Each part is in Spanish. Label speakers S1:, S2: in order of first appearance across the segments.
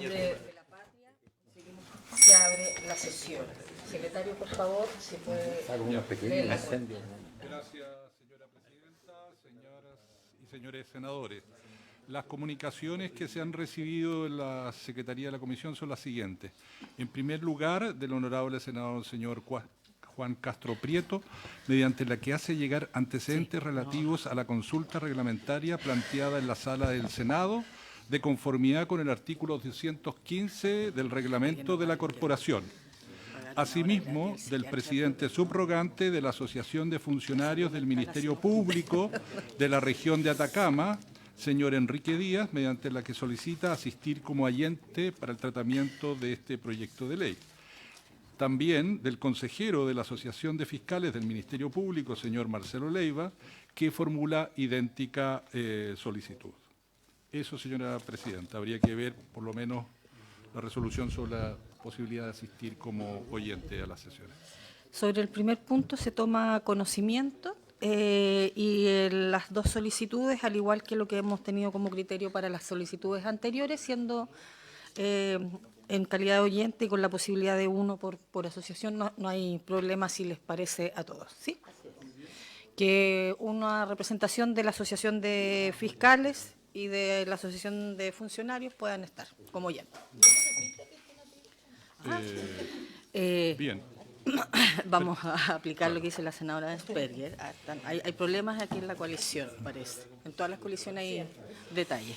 S1: de la patria, se abre la sesión. Secretario, por favor, si puede leer la cuenta.
S2: Gracias, señora presidenta, señoras y señores senadores. Las comunicaciones que se han recibido en la Secretaría de la Comisión son las siguientes. En primer lugar, del honorable senador señor Juan Castro Prieto, mediante la que hace llegar antecedentes relativos a la consulta reglamentaria planteada en la sala del Senado, de conformidad con el artículo 215 del reglamento de la Corporación. Asimismo, del presidente subrogante de la Asociación de Funcionarios del Ministerio Público de la región de Atacama, señor Enrique Díaz, mediante la que solicita asistir como ayente para el tratamiento de este proyecto de ley. También del consejero de la Asociación de Fiscales del Ministerio Público, señor Marcelo Leiva, que formula idéntica solicitud. Eso, señora presidenta, habría que ver por lo menos la resolución sobre la posibilidad de asistir como oyente a las sesiones.
S1: Sobre el primer punto se toma conocimiento y las dos solicitudes, al igual que lo que hemos tenido como criterio para las solicitudes anteriores, siendo en calidad de oyente y con la posibilidad de uno por asociación, no hay problema si les parece a todos, ¿sí? Que una representación de la Asociación de Fiscales y de la Asociación de Funcionarios puedan estar como oyente.
S2: Bien.
S1: Vamos a aplicar lo que dice la senadora Sperger. Hay problemas aquí en la coalición, parece. En todas las coaliciones hay detalles.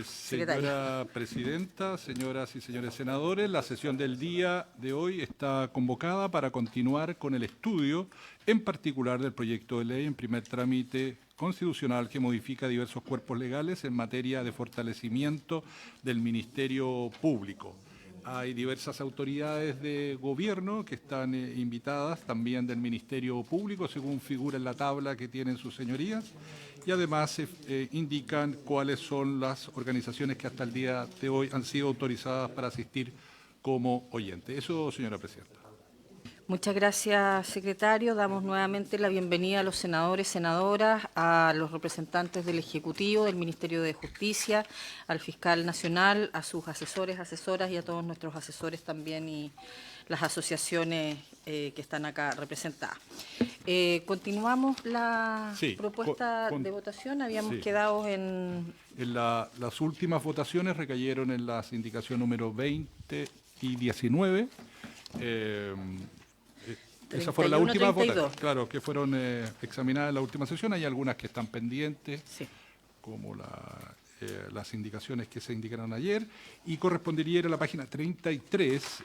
S2: Señora presidenta, señoras y señores senadores, la sesión del día de hoy está convocada para continuar con el estudio, en particular del proyecto de ley en primer trámite constitucional que modifica diversos cuerpos legales en materia de fortalecimiento del Ministerio Público. Hay diversas autoridades de gobierno que están invitadas, también del Ministerio Público, según figura en la tabla que tienen sus señorías, y además indican cuáles son las organizaciones que hasta el día de hoy han sido autorizadas para asistir como oyente. Eso, señora presidenta.
S1: Muchas gracias, secretario. Damos nuevamente la bienvenida a los senadores, senadoras, a los representantes del Ejecutivo, del Ministerio de Justicia, al Fiscal Nacional, a sus asesores, asesoras y a todos nuestros asesores también y las asociaciones que están acá representadas. Continuamos la propuesta de votación. Habíamos quedado en
S2: las últimas votaciones recayeron en las indicaciones número 20 y 19. Esa fue la última votación, claro, que fueron examinadas en la última sesión. Hay algunas que están pendientes, sí, como las indicaciones que se indicaron ayer, y correspondería ir a la página 33.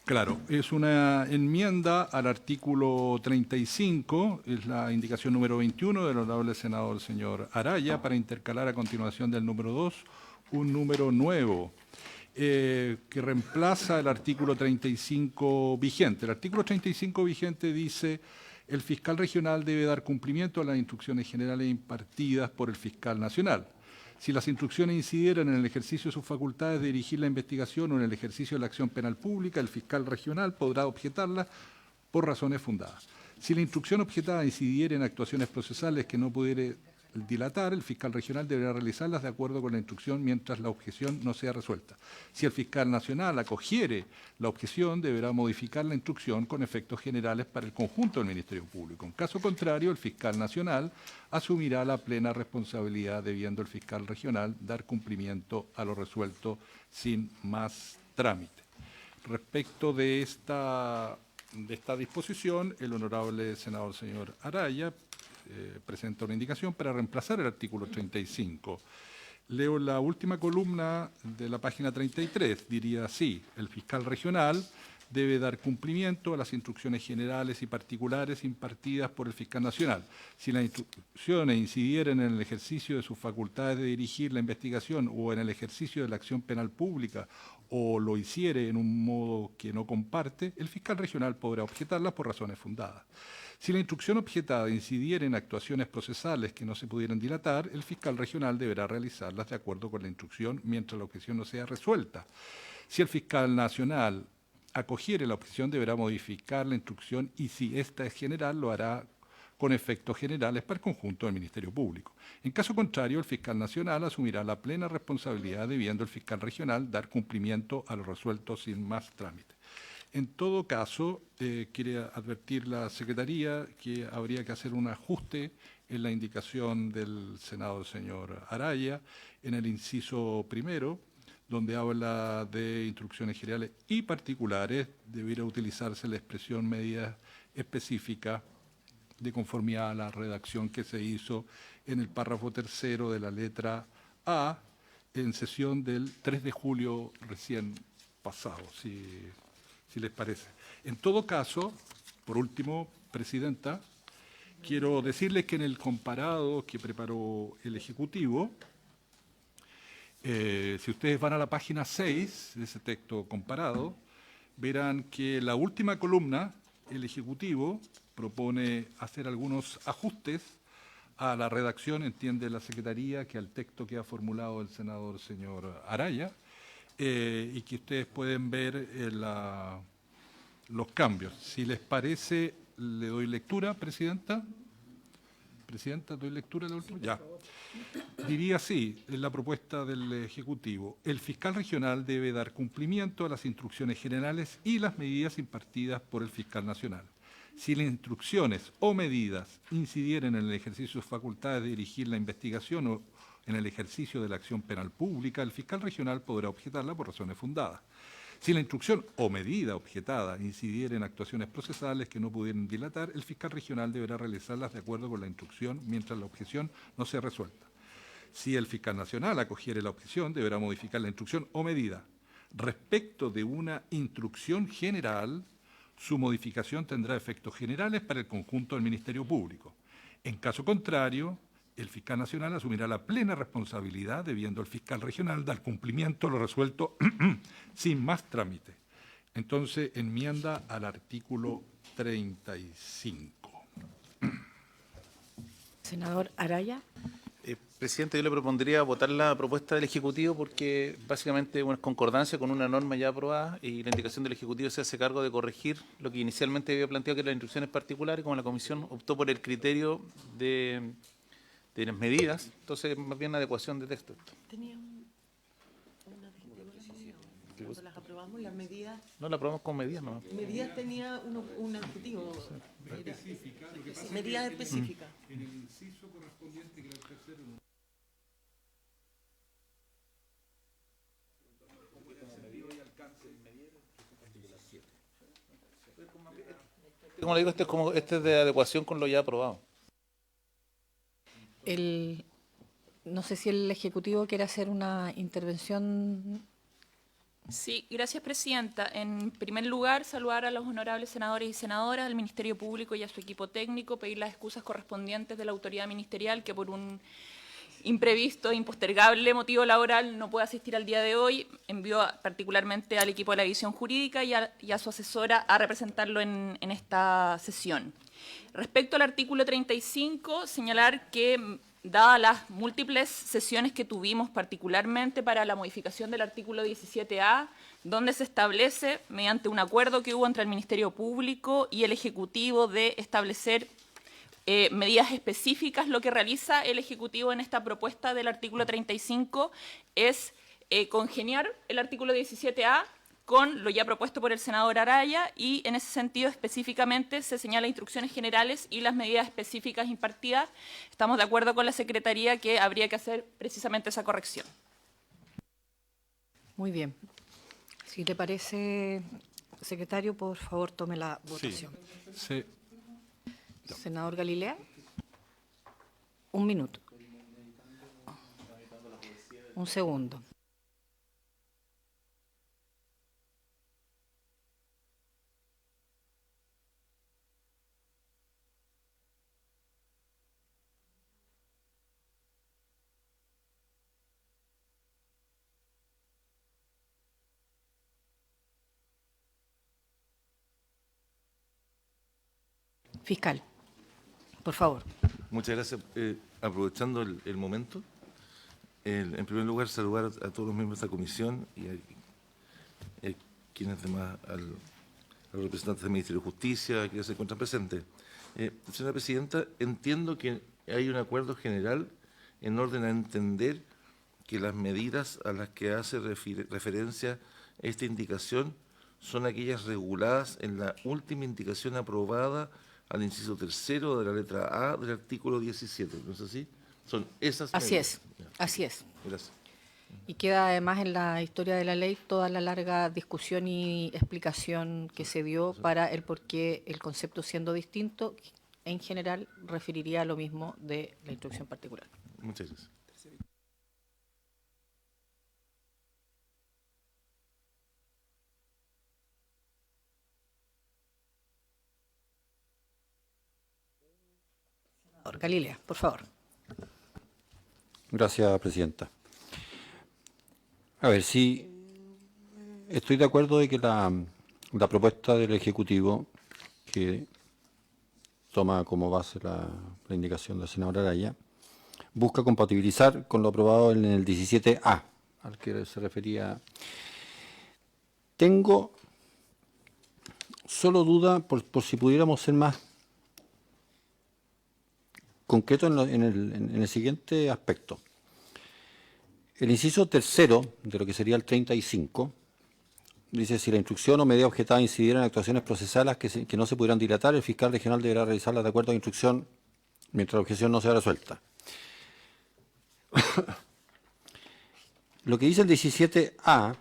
S2: Claro, es una enmienda al artículo 35, es la indicación número 21 del honorable senador señor Araya, para intercalar a continuación del número 2 un número nuevo, que reemplaza el artículo 35 vigente. El artículo 35 vigente dice: el fiscal regional debe dar cumplimiento a las instrucciones generales impartidas por el fiscal nacional. Si las instrucciones incidieran en el ejercicio de sus facultades de dirigir la investigación o en el ejercicio de la acción penal pública, el fiscal regional podrá objetarlas por razones fundadas. Si la instrucción objetada incidiera en actuaciones procesales que no pudiera dilatar, el fiscal regional deberá realizarlas de acuerdo con la instrucción mientras la objeción no sea resuelta. Si el fiscal nacional acogiere la objeción, deberá modificar la instrucción con efectos generales para el conjunto del Ministerio Público. En caso contrario, el fiscal nacional asumirá la plena responsabilidad, debiendo el fiscal regional dar cumplimiento a lo resuelto sin más trámite. Respecto de esta disposición, el honorable senador señor Araya presenta una indicación para reemplazar el artículo 35. Leo la última columna de la página 33, diría así: el fiscal regional debe dar cumplimiento a las instrucciones generales y particulares impartidas por el fiscal nacional. Si las instrucciones incidieran en el ejercicio de sus facultades de dirigir la investigación o en el ejercicio de la acción penal pública, o lo hiciere en un modo que no comparte, el fiscal regional podrá objetarlas por razones fundadas. Si la instrucción objetada incidiera en actuaciones procesales que no se pudieran dilatar, el fiscal regional deberá realizarlas de acuerdo con la instrucción mientras la objeción no sea resuelta. Si el fiscal nacional acogiere la objeción, deberá modificar la instrucción y, si ésta es general, lo hará con efectos generales para el conjunto del Ministerio Público. En caso contrario, el fiscal nacional asumirá la plena responsabilidad, debiendo el fiscal regional dar cumplimiento a lo resuelto sin más trámite. En todo caso, quiere advertir la Secretaría que habría que hacer un ajuste en la indicación del senador señor Araya, en el inciso primero, donde habla de instrucciones generales y particulares, debiera utilizarse la expresión medidas específicas de conformidad a la redacción que se hizo en el párrafo tercero de la letra A, en sesión del 3 de julio recién pasado, si les parece. En todo caso, por último, Presidenta, quiero decirles que en el comparado que preparó el Ejecutivo, si ustedes van a la página 6 de ese texto comparado, verán que la última columna, el Ejecutivo propone hacer algunos ajustes a la redacción, entiende la Secretaría, que al texto que ha formulado el senador señor Araya, y que ustedes pueden ver los cambios. Si les parece, le doy lectura, Presidenta. Presidenta, ¿doy lectura de la última? Ya. Diría así, en la propuesta del Ejecutivo: el fiscal regional debe dar cumplimiento a las instrucciones generales y las medidas impartidas por el fiscal nacional. Si las instrucciones o medidas incidieren en el ejercicio de sus facultades de dirigir la investigación o en el ejercicio de la acción penal pública, el fiscal regional podrá objetarla por razones fundadas. Si la instrucción o medida objetada incidiera en actuaciones procesales que no pudieran dilatar, el fiscal regional deberá realizarlas de acuerdo con la instrucción mientras la objeción no sea resuelta. Si el fiscal nacional acogiere la objeción, deberá modificar la instrucción o medida. Respecto de una instrucción general, su modificación tendrá efectos generales para el conjunto del Ministerio Público. En caso contrario, el fiscal nacional asumirá la plena responsabilidad, debiendo el fiscal regional dar cumplimiento a lo resuelto sin más trámite. Entonces, enmienda al artículo 35.
S1: Senador Araya.
S3: Presidente, yo le propondría votar la propuesta del Ejecutivo porque básicamente es concordancia con una norma ya aprobada y la indicación del Ejecutivo se hace cargo de corregir lo que inicialmente había planteado que eran las instrucciones particulares, como la Comisión optó por el criterio de las medidas, entonces más bien adecuación de texto.
S4: Tenía una distinción. Cuando las aprobamos, las medidas,
S3: No la aprobamos con medidas, ¿no?
S4: medidas tenía un objetivo. Medidas específicas.
S2: En el inciso correspondiente, que era el tercero,
S3: Como le digo, este es de adecuación con lo ya aprobado.
S1: No sé si el Ejecutivo quiere hacer una intervención.
S5: Sí, gracias, Presidenta. En primer lugar, saludar a los honorables senadores y senadoras, al Ministerio Público y a su equipo técnico, pedir las excusas correspondientes de la autoridad ministerial que por un imprevisto, impostergable motivo laboral no puede asistir al día de hoy. Envío particularmente al equipo de la división jurídica y a su asesora a representarlo en esta sesión. Respecto al artículo 35, señalar que, dadas las múltiples sesiones que tuvimos, particularmente para la modificación del artículo 17A, donde se establece, mediante un acuerdo que hubo entre el Ministerio Público y el Ejecutivo, de establecer medidas específicas, lo que realiza el Ejecutivo en esta propuesta del artículo 35 es congeniar el artículo 17A con lo ya propuesto por el senador Araya, y en ese sentido específicamente se señala instrucciones generales y las medidas específicas impartidas. Estamos de acuerdo con la Secretaría que habría que hacer precisamente esa corrección.
S1: Muy bien. Si te parece, secretario, por favor, tome la votación.
S2: Sí.
S1: Senador Galilea. Un minuto. Un segundo. Fiscal, por favor.
S6: Muchas gracias. Aprovechando el momento, en primer lugar, saludar a todos los miembros de esta comisión y a quienes demás, a los representantes del Ministerio de Justicia que se encuentran presentes. Señora Presidenta, entiendo que hay un acuerdo general en orden a entender que las medidas a las que hace referencia esta indicación son aquellas reguladas en la última indicación aprobada al inciso tercero de la letra A del artículo 17, ¿no es así? Son esas
S1: Así
S6: medidas.
S1: es, así es.
S6: Gracias.
S1: Y queda además en la historia de la ley toda la larga discusión y explicación que se dio para el por qué el concepto siendo distinto, en general referiría a lo mismo de la instrucción particular.
S6: Muchas gracias.
S1: Galilea, por favor.
S7: Gracias, Presidenta. A ver, sí, estoy de acuerdo de que la propuesta del Ejecutivo, que toma como base la indicación del senador Araya, busca compatibilizar con lo aprobado en el 17A, al que se refería. Tengo solo duda por si pudiéramos ser más concretos en el siguiente aspecto. El inciso tercero de lo que sería el 35 dice: si la instrucción o medida objetada incidiera en actuaciones procesales que no se pudieran dilatar, el fiscal regional deberá realizarlas de acuerdo a la instrucción mientras la objeción no sea resuelta. Lo que dice el 17A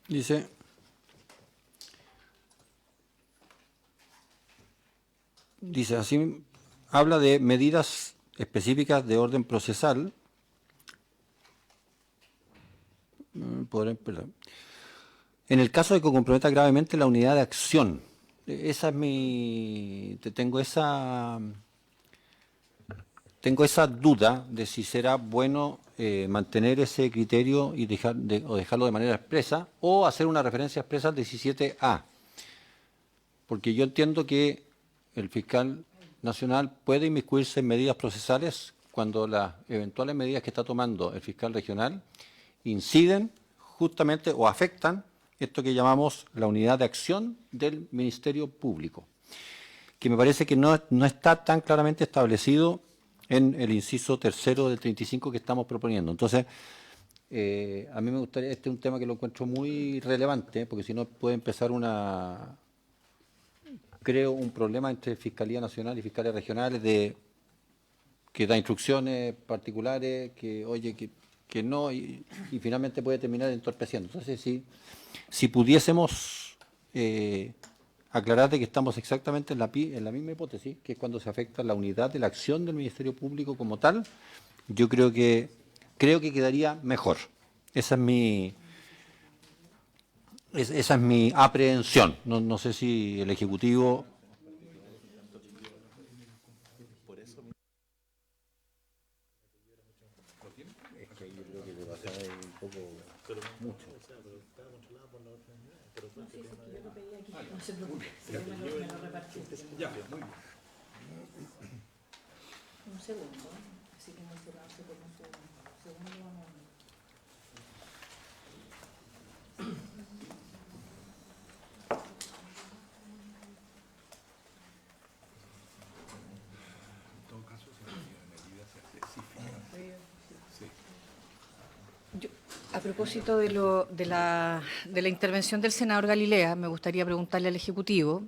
S7: dice así, habla de medidas específicas de orden procesal. Perdón. En el caso de que comprometa gravemente la unidad de acción, esa es tengo esa duda de si será bueno mantener ese criterio y dejarlo de manera expresa o hacer una referencia expresa al 17A. Porque yo entiendo que el fiscal nacional puede inmiscuirse en medidas procesales cuando las eventuales medidas que está tomando el fiscal regional inciden justamente o afectan esto que llamamos la unidad de acción del Ministerio Público, que me parece que no está tan claramente establecido en el inciso tercero del 35 que estamos proponiendo. Entonces, a mí me gustaría, este es un tema que lo encuentro muy relevante, porque si no puede empezar creo un problema entre Fiscalía Nacional y Fiscales Regionales que da instrucciones particulares, que no, y finalmente puede terminar entorpeciendo. Entonces, si pudiésemos aclarar de que estamos exactamente en la misma hipótesis, que es cuando se afecta la unidad de la acción del Ministerio Público como tal, yo creo que quedaría mejor. Esa es mi aprehensión. No sé si el Ejecutivo...
S1: A propósito de la intervención del senador Galilea, me gustaría preguntarle al Ejecutivo.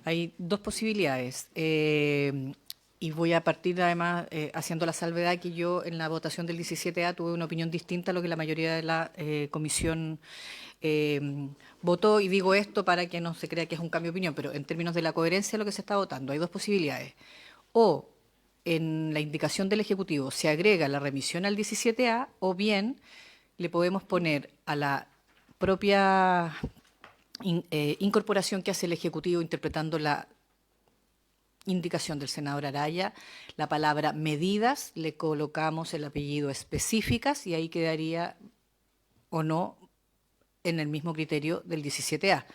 S1: Hay dos posibilidades, y voy a partir además haciendo la salvedad que yo en la votación del 17A tuve una opinión distinta a lo que la mayoría de la comisión votó, y digo esto para que no se crea que es un cambio de opinión, pero en términos de la coherencia de lo que se está votando, hay dos posibilidades. O en la indicación del Ejecutivo se agrega la remisión al 17A, o bien le podemos poner a la propia incorporación que hace el Ejecutivo interpretando la indicación del senador Araya, la palabra medidas, le colocamos el apellido específicas y ahí quedaría o no en el mismo criterio del 17A.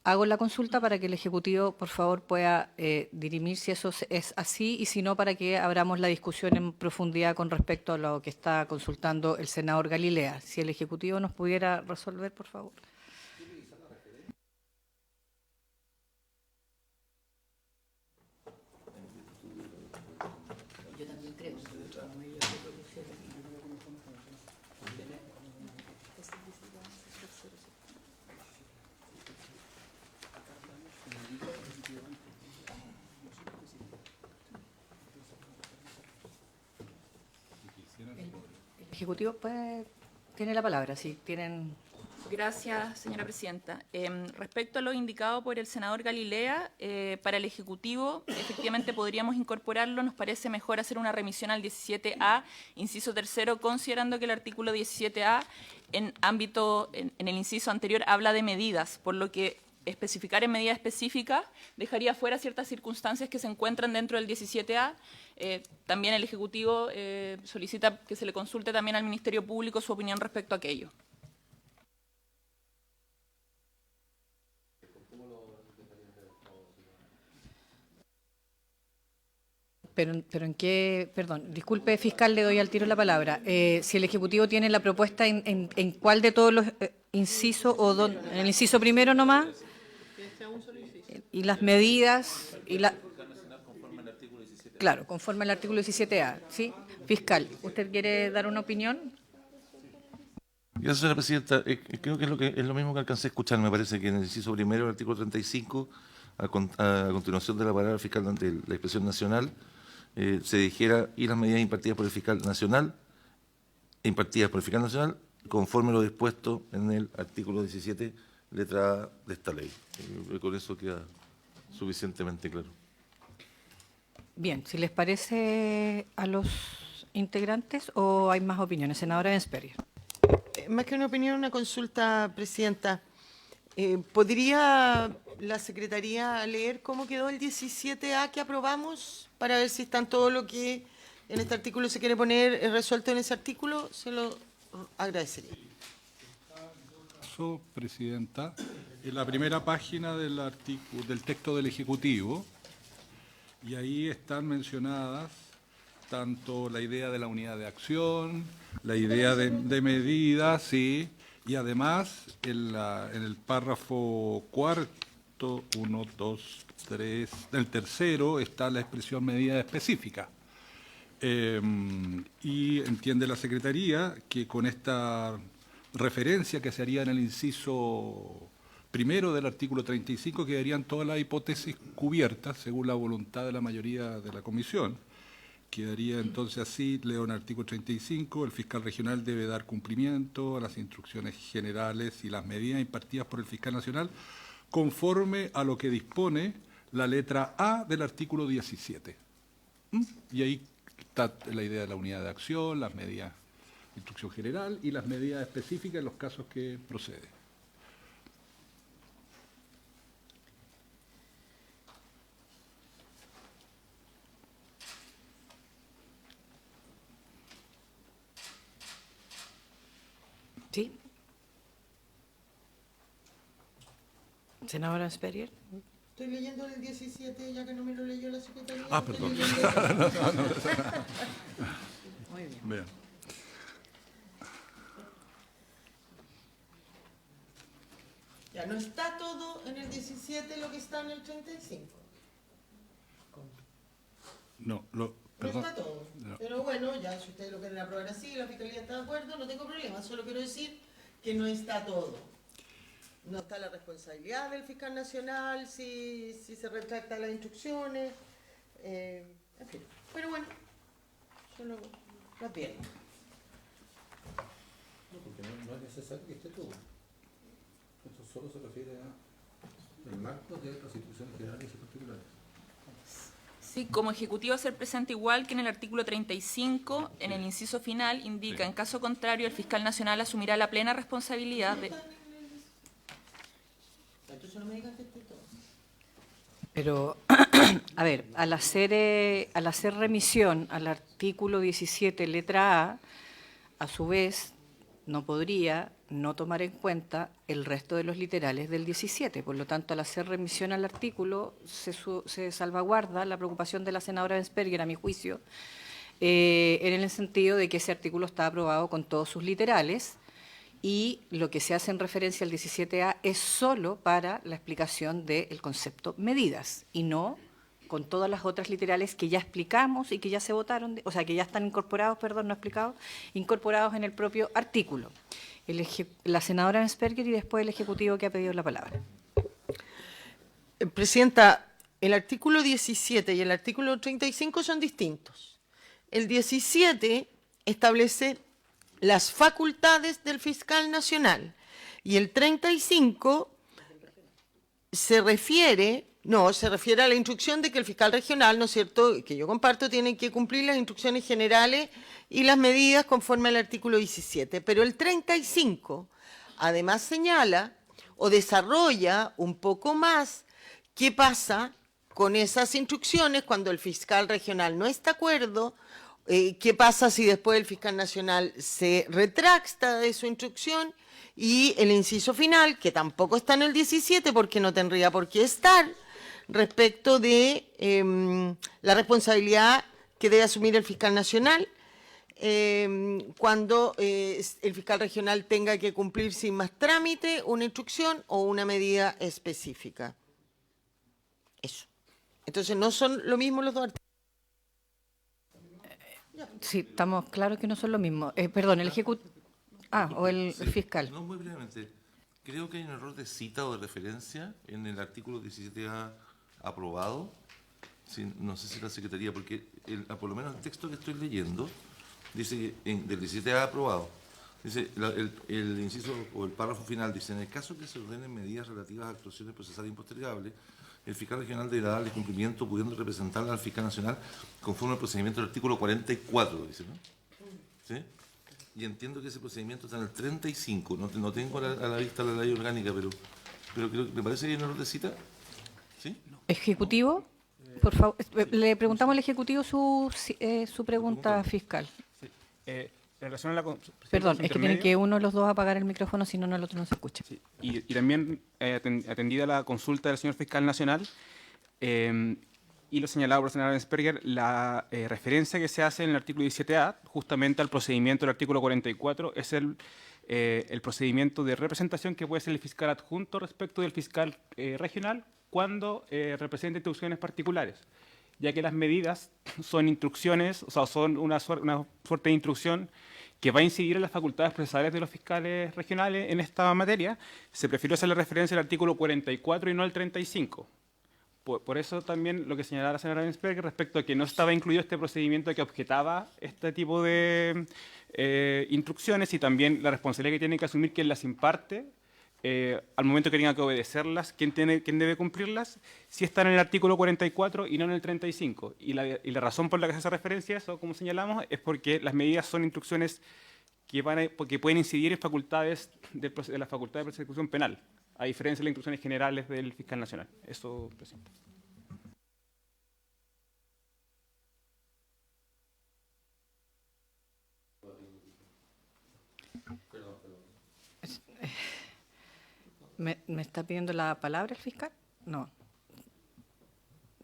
S1: Hago la consulta para que el Ejecutivo, por favor, pueda dirimir si eso es así, y si no, para que abramos la discusión en profundidad con respecto a lo que está consultando el senador Galilea. Si el Ejecutivo nos pudiera resolver, por favor. El Ejecutivo tiene la palabra, si tienen...
S5: Gracias, señora presidenta. Respecto a lo indicado por el senador Galilea, para el Ejecutivo, efectivamente podríamos incorporarlo. Nos parece mejor hacer una remisión al 17A, inciso tercero, considerando que el artículo 17A, en el inciso anterior, habla de medidas, por lo que especificar en medida específica dejaría fuera ciertas circunstancias que se encuentran dentro del 17A. También el Ejecutivo solicita que se le consulte también al Ministerio Público su opinión respecto a aquello.
S1: Pero en qué, perdón, disculpe, fiscal, le doy al tiro la palabra. Si el Ejecutivo tiene la propuesta en cuál de todos los incisos, en el inciso primero nomás, y las medidas, claro, conforme al artículo 17A, ¿sí? Fiscal, ¿usted quiere dar una opinión?
S6: Gracias, señora presidenta. Creo que es lo mismo que alcancé a escuchar. Me parece que en el inciso primero del artículo 35, a continuación de la palabra fiscal ante la expresión nacional, se dijera y las medidas impartidas por el fiscal nacional, conforme lo dispuesto en el artículo 17, letra A de esta ley. Con eso queda suficientemente claro.
S1: Bien, si les parece a los integrantes o hay más opiniones. Senadora Bensperger.
S4: Más que una opinión, una consulta, presidenta. ¿Podría la Secretaría leer cómo quedó el 17A que aprobamos para ver si están todo lo que en este artículo se quiere poner resuelto en ese artículo? Se lo agradecería.
S2: Presidenta, en la primera página del texto del Ejecutivo, y ahí están mencionadas tanto la idea de la unidad de acción, la idea de medidas, sí, y además en el párrafo cuarto, 1, 2, 3, del tercero está la expresión medida específica. Y entiende la Secretaría que con esta referencia que se haría en el inciso primero del artículo 35 quedarían todas las hipótesis cubiertas según la voluntad de la mayoría de la comisión. Quedaría entonces así, leo en el artículo 35, el fiscal regional debe dar cumplimiento a las instrucciones generales y las medidas impartidas por el fiscal nacional conforme a lo que dispone la letra A del artículo 17. Y ahí está la idea de la unidad de acción, las medidas de instrucción general y las medidas específicas en los casos que procede.
S1: ¿Sí? Senadora Bensperger.
S4: Estoy leyendo el 17, ya que no me lo leyó la Secretaría.
S2: Perdón.
S1: Muy bien.
S2: Bien.
S4: Ya no está todo en el 17 lo que está en el 35.
S2: No,
S4: No
S2: perdón.
S4: está todo.
S2: No.
S4: Pero bueno, ya si ustedes lo quieren aprobar así, la Fiscalía está de acuerdo, no tengo problema. Solo quiero decir que no está todo. No está la responsabilidad del fiscal nacional, si se retractan las instrucciones. En fin. Pero bueno, solo lo advierto.
S7: No, porque no es necesario que esté todo. Esto solo se refiere al marco de las instituciones generales y particulares.
S5: Sí, como Ejecutivo hacer presente igual que en el artículo 35, en el inciso final, indica, en caso contrario, el fiscal nacional asumirá la plena responsabilidad de...
S4: Entonces no me digas que esté todo.
S1: Pero, a ver, al hacer remisión al artículo 17, letra a su vez, no podría no tomar en cuenta el resto de los literales del 17. Por lo tanto, al hacer remisión al artículo, se salvaguarda la preocupación de la senadora Bensperger, a mi juicio, en el sentido de que ese artículo está aprobado con todos sus literales y lo que se hace en referencia al 17A es solo para la explicación del concepto medidas y no con todas las otras literales que ya explicamos y que ya se votaron, o sea, que ya están incorporados, perdón, no explicados, incorporados en el propio artículo. La senadora Ensperger y después el Ejecutivo que ha pedido la palabra.
S4: Presidenta, el artículo 17 y el artículo 35 son distintos. El 17 establece las facultades del fiscal nacional y el 35 se refiere a la instrucción de que el fiscal regional, ¿no es cierto?, que yo comparto, tiene que cumplir las instrucciones generales y las medidas conforme al artículo 17. Pero el 35 además señala o desarrolla un poco más qué pasa con esas instrucciones cuando el fiscal regional no está de acuerdo, qué pasa si después el fiscal nacional se retracta de su instrucción, y el inciso final, que tampoco está en el 17 porque no tendría por qué estar, respecto de la responsabilidad que debe asumir el fiscal nacional cuando el fiscal regional tenga que cumplir sin más trámite una instrucción o una medida específica. Eso. Entonces, ¿no son lo mismo los dos artículos?
S1: Sí, estamos claros que no son lo mismo. Perdón, el Ejecutivo... o el fiscal.
S6: No, muy brevemente. Creo que hay un error de cita o de referencia en el artículo 17A aprobado. Sí, no sé si la Secretaría, porque por lo menos el texto que estoy leyendo dice que del 17A aprobado, dice el inciso o el párrafo final, dice: en el caso que se ordenen medidas relativas a actuaciones procesales impostergables, el fiscal regional deberá darle cumplimiento pudiendo representarla al fiscal nacional conforme al procedimiento del artículo 44, dice, ¿no? ¿Sí? Y entiendo que ese procedimiento está en el 35, no tengo a la vista la ley orgánica, pero creo, me parece que hay un error de cita. ¿Sí?
S1: Ejecutivo, por favor, le preguntamos al Ejecutivo su pregunta fiscal.
S8: Sí. En relación a la
S1: Perdón, es que tiene que uno de los dos apagar el micrófono, si no, el otro no se escucha.
S8: Sí. Y también, atendida la consulta del señor fiscal nacional, y lo señalado por el senador Ensperger, la referencia que se hace en el artículo 17A, justamente al procedimiento del artículo 44, es el procedimiento de representación que puede ser el fiscal adjunto respecto del fiscal regional cuando representa instituciones particulares, ya que las medidas son instrucciones, o sea, son una suerte de instrucción que va a incidir en las facultades procesales de los fiscales regionales en esta materia. Se prefirió hacer la referencia al artículo 44 y no al 35. Por eso también lo que señalaba la señora Ensperger respecto a que no estaba incluido este procedimiento que objetaba este tipo de instrucciones, y también la responsabilidad que tiene que asumir quien las imparte al momento que tenga que obedecerlas, quién debe cumplirlas, si están en el artículo 44 y no en el 35. Y la razón por la que se hace referencia a eso, como señalamos, es porque las medidas son instrucciones que pueden incidir en facultades de la Facultad de Persecución Penal, a diferencia de las instrucciones generales del fiscal nacional. Eso, presidente.
S1: ¿Me está pidiendo la palabra el fiscal? No.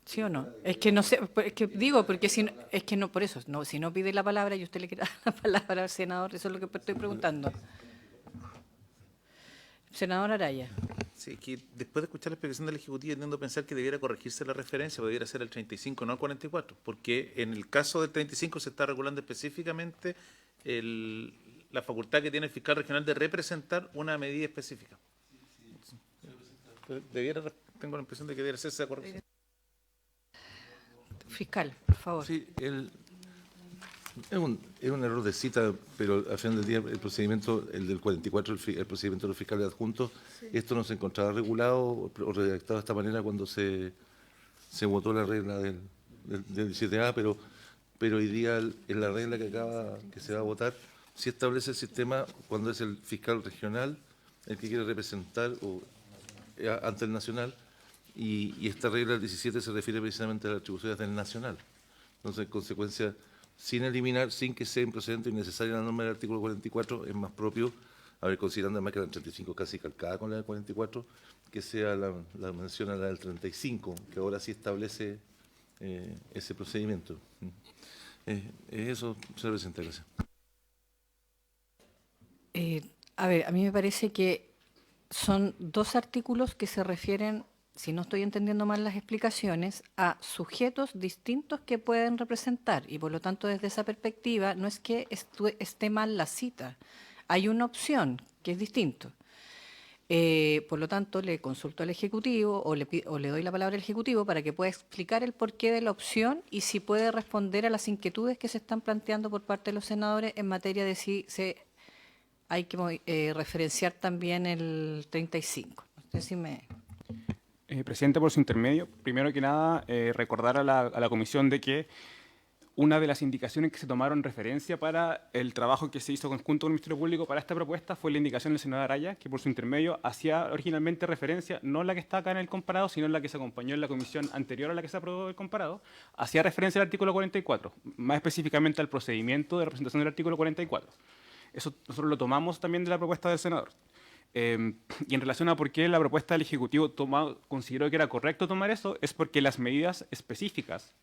S1: ¿Sí o no? Es que no sé, es que digo, porque si no, es que no, por eso, no, si no pide la palabra y usted le quiere dar la palabra al senador, eso es lo que estoy preguntando. Senador Araya.
S3: Sí, que después de escuchar la explicación del Ejecutivo, entiendo pensar que debiera corregirse la referencia, debiera ser el 35, no el 44, porque en el caso del 35 se está regulando específicamente la facultad que tiene el fiscal regional de representar una medida específica. Tengo la impresión de que debiera hacerse esa corrección.
S1: Fiscal, por favor.
S6: Sí, es un error de cita, pero al final del día el procedimiento, el del 44, el procedimiento de los fiscales adjuntos, esto no se encontraba regulado o redactado de esta manera cuando se votó la regla del 17A, pero hoy día en la regla que se va a votar, sí establece el sistema cuando es el fiscal regional el que quiere representar ante el nacional, y esta regla del 17 se refiere precisamente a las atribuciones del nacional. Entonces, en consecuencia, sin que sea improcedente y necesaria la norma del artículo 44, es más propio, considerando además que la del 35 casi calcada con la del 44, que sea la mención a la del 35, que ahora sí establece ese procedimiento. Eso, señor presidente, gracias.
S1: A ver, a mí me parece que son dos artículos que se refieren si no estoy entendiendo mal las explicaciones, a sujetos distintos que pueden representar. Y por lo tanto, desde esa perspectiva, no es que esté mal la cita. Hay una opción que es distinto. Por lo tanto, le consulto al Ejecutivo o le doy la palabra al Ejecutivo para que pueda explicar el porqué de la opción y si puede responder a las inquietudes que se están planteando por parte de los senadores en materia de si hay que referenciar también el 35. No sé si me...
S8: Presidente, por su intermedio, primero que nada, recordar a la comisión de que una de las indicaciones que se tomaron referencia para el trabajo que se hizo conjunto con el Ministerio Público para esta propuesta fue la indicación del senador Araya, que por su intermedio hacía originalmente referencia, no la que está acá en el comparado, sino la que se acompañó en la comisión anterior a la que se aprobó el comparado, hacía referencia al artículo 44, más específicamente al procedimiento de representación del artículo 44. Eso nosotros lo tomamos también de la propuesta del senador. Y en relación a por qué la propuesta del Ejecutivo consideró que era correcto tomar eso, es porque las medidas específicas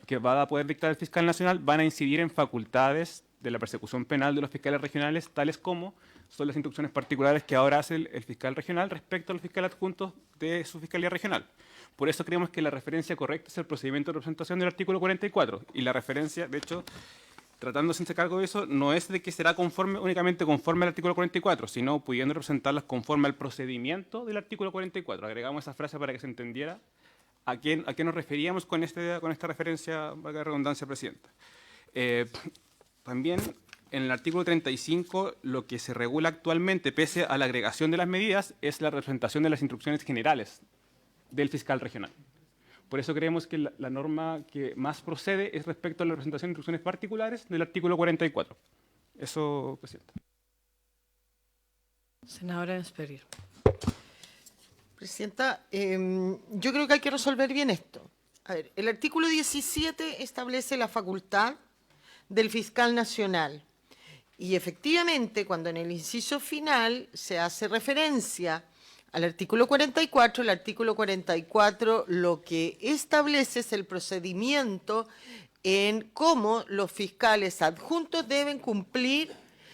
S8: que va a poder dictar el fiscal nacional van a incidir en facultades de la persecución penal de los fiscales regionales, tales como son las instrucciones particulares que ahora hace el fiscal regional respecto a los fiscales adjuntos de su fiscalía regional. Por eso creemos que la referencia correcta es el procedimiento de representación del artículo 44, y la referencia, de hecho, tratándose de cargo de eso, no es de que será únicamente conforme al artículo 44, sino pudiendo representarlas conforme al procedimiento del artículo 44. Agregamos esa frase para que se entendiera a qué nos referíamos con esta referencia, valga la redundancia, Presidenta. También en el artículo 35, lo que se regula actualmente, pese a la agregación de las medidas, es la representación de las instrucciones generales del fiscal regional. Por eso creemos que la norma que más procede es respecto a la representación de instrucciones particulares del artículo 44. Eso, Presidenta.
S1: Senadora Esperguer.
S4: Presidenta, yo creo que hay que resolver bien esto. A ver, el artículo 17 establece la facultad del fiscal nacional. Y efectivamente, cuando en el inciso final se hace referencia al artículo 44, el artículo 44 lo que establece es el procedimiento en cómo los fiscales adjuntos deben cumplir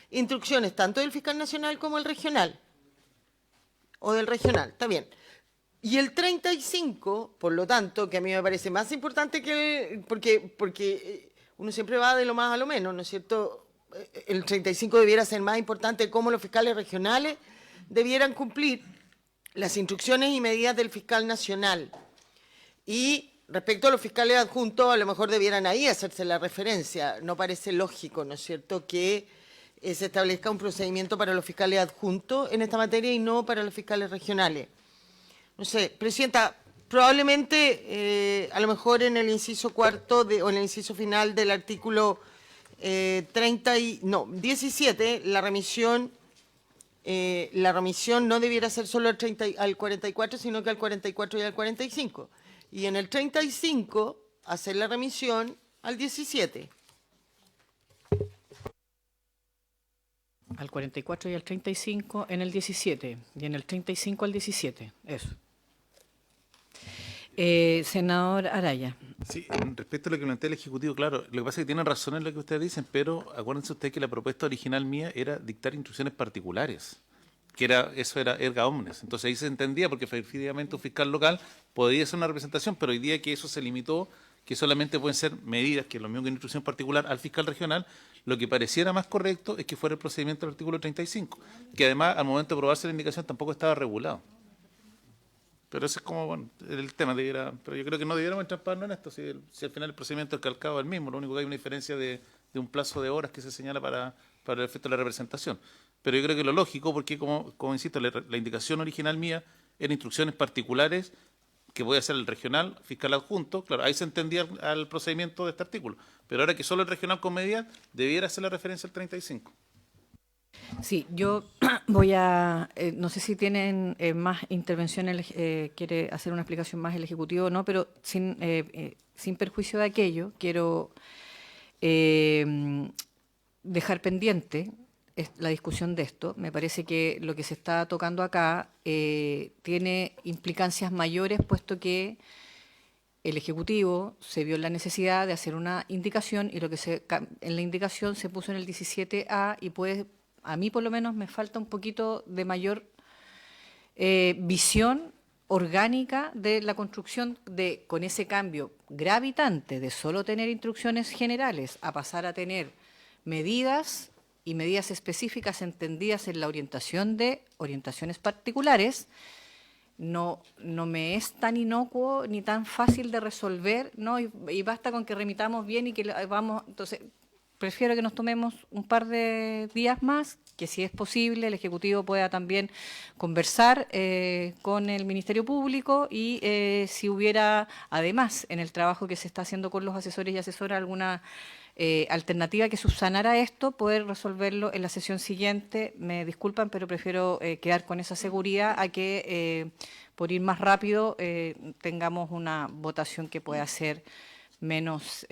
S4: instrucciones tanto del fiscal nacional como el regional, o del regional, está bien. Y el 35, por lo tanto, que a mí me parece más importante que porque uno siempre va de lo más a lo menos, ¿no es cierto? El 35 debiera ser más importante cómo los fiscales regionales debieran cumplir las instrucciones y medidas del fiscal nacional. Y respecto a los fiscales adjuntos, a lo mejor debieran ahí hacerse la referencia. No parece lógico, ¿no es cierto?, que se establezca un procedimiento para los fiscales adjuntos en esta materia y no para los fiscales regionales. No sé, Presidenta, probablemente, a lo mejor en el inciso cuarto o en el inciso final del artículo 17, la remisión no debiera ser solo al 44, sino que al 44 y al 45. Y en el 35, hacer la remisión al 17.
S1: Al 44 y al 35 en el 17, y en el 35 al 17, eso. Senador Araya.
S3: Sí, respecto a lo que plantea el Ejecutivo, claro, lo que pasa es que tienen razón en lo que ustedes dicen, pero acuérdense ustedes que la propuesta original mía era dictar instrucciones particulares, eso era erga omnes. Entonces ahí se entendía, porque efectivamente un fiscal local podría ser una representación, pero hoy día que eso se limitó, que solamente pueden ser medidas, que es lo mismo que una instrucción particular al fiscal regional, lo que pareciera más correcto es que fuera el procedimiento del artículo 35, que además al momento de aprobarse la indicación tampoco estaba regulado. Pero ese es como, bueno, el tema, pero yo creo que no debiéramos entramparnos en esto, si al final el procedimiento es calcado es el mismo, lo único que hay una diferencia de un plazo de horas que se señala para el efecto de la representación. Pero yo creo que lo lógico, porque como insisto, la indicación original mía eran instrucciones particulares que voy a hacer el regional, fiscal adjunto, claro, ahí se entendía al procedimiento de este artículo, pero ahora que solo el regional con medidas, debiera hacer la referencia al 35.
S1: Sí, yo voy a, no sé si tienen más intervenciones, quiere hacer una explicación más el Ejecutivo o no, pero sin perjuicio de aquello, quiero dejar pendiente la discusión de esto. Me parece que lo que se está tocando acá tiene implicancias mayores, puesto que el Ejecutivo se vio en la necesidad de hacer una indicación y lo que en la indicación se puso en el 17A y a mí por lo menos me falta un poquito de mayor visión orgánica de la construcción con ese cambio gravitante de solo tener instrucciones generales a pasar a tener medidas y medidas específicas entendidas en la orientación de orientaciones particulares, no me es tan inocuo ni tan fácil de resolver, ¿no? Y basta con que remitamos bien y que vamos. Entonces, prefiero que nos tomemos un par de días más, que si es posible el Ejecutivo pueda también conversar con el Ministerio Público y si hubiera, además, en el trabajo que se está haciendo con los asesores y asesoras, alguna alternativa que subsanara esto, poder resolverlo en la sesión siguiente. Me disculpan, pero prefiero quedar con esa seguridad a que, por ir más rápido, tengamos una votación que pueda ser menos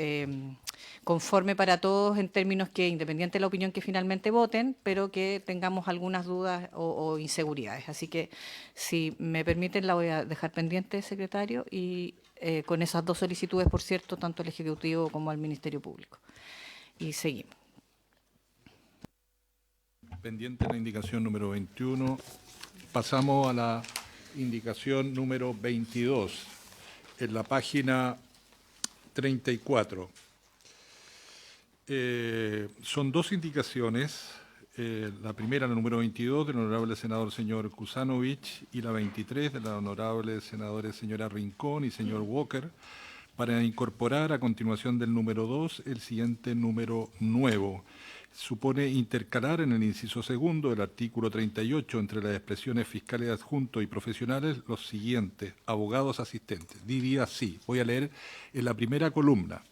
S1: conforme para todos en términos que, independiente de la opinión que finalmente voten, pero que tengamos algunas dudas o inseguridades. Así que, si me permiten, la voy a dejar pendiente, secretario, y con esas dos solicitudes, por cierto, tanto al Ejecutivo como al Ministerio Público. Y seguimos.
S2: Pendiente la indicación número 21. Pasamos a la indicación número 22, en la página 34. Son dos indicaciones. La primera, la número 22, del honorable senador señor Kusanovich, y la 23, de la honorable senadora señora Rincón y señor Walker, para incorporar a continuación del número 2 el siguiente número nuevo. Supone intercalar en el inciso segundo del artículo 38 entre las expresiones fiscales adjuntos y profesionales los siguientes: abogados asistentes. Diría así, voy a leer en la primera columna.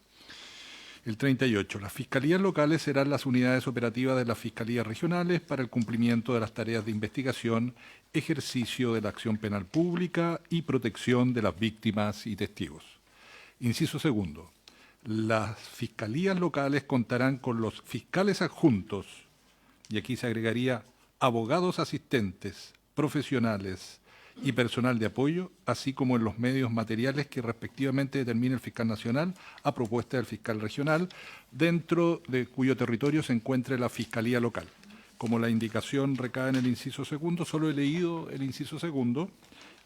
S2: El 38. Las fiscalías locales serán las unidades operativas de las fiscalías regionales para el cumplimiento de las tareas de investigación, ejercicio de la acción penal pública y protección de las víctimas y testigos. Inciso segundo. Las fiscalías locales contarán con los fiscales adjuntos, y aquí se agregaría abogados asistentes, profesionales y personal de apoyo, así como en los medios materiales que respectivamente determine el fiscal nacional a propuesta del fiscal regional, dentro de cuyo territorio se encuentre la fiscalía local. Como la indicación recae en el inciso segundo, solo he leído el inciso segundo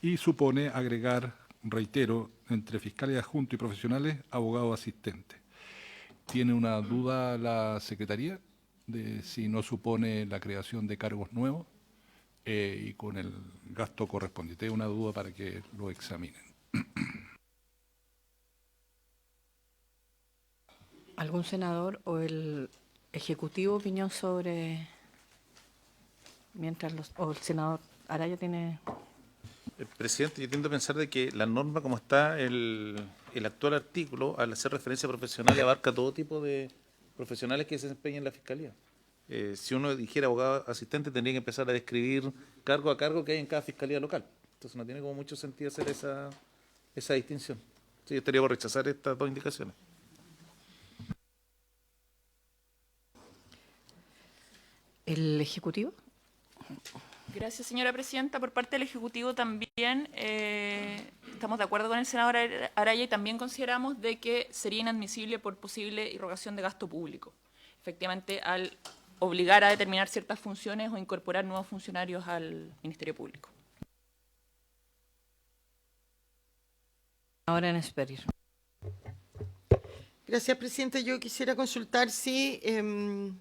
S2: y supone agregar, reitero, entre fiscales adjuntos y profesionales, abogado asistente. ¿Tiene una duda la Secretaría de si no supone la creación de cargos nuevos y con el gasto correspondiente? Una duda para que lo examinen.
S1: ¿Algún senador o el Ejecutivo opinión sobre, mientras o el senador Araya tiene?
S3: Presidente, yo tiendo a pensar de que la norma, como está el actual artículo, al hacer referencia a profesionales, abarca todo tipo de profesionales que se desempeñan en la Fiscalía. Si uno dijera abogado asistente, tendría que empezar a describir cargo a cargo que hay en cada Fiscalía local. Entonces no tiene como mucho sentido hacer esa distinción. Sí, yo estaría por rechazar estas dos indicaciones.
S1: ¿El Ejecutivo?
S5: Gracias, señora presidenta. Por parte del Ejecutivo también estamos de acuerdo con el senador Araya y también consideramos de que sería inadmisible por posible irrogación de gasto público. Efectivamente, al obligar a determinar ciertas funciones o incorporar nuevos funcionarios al Ministerio Público.
S1: Ahora en Esperir.
S4: Gracias, presidente. Yo quisiera consultar si en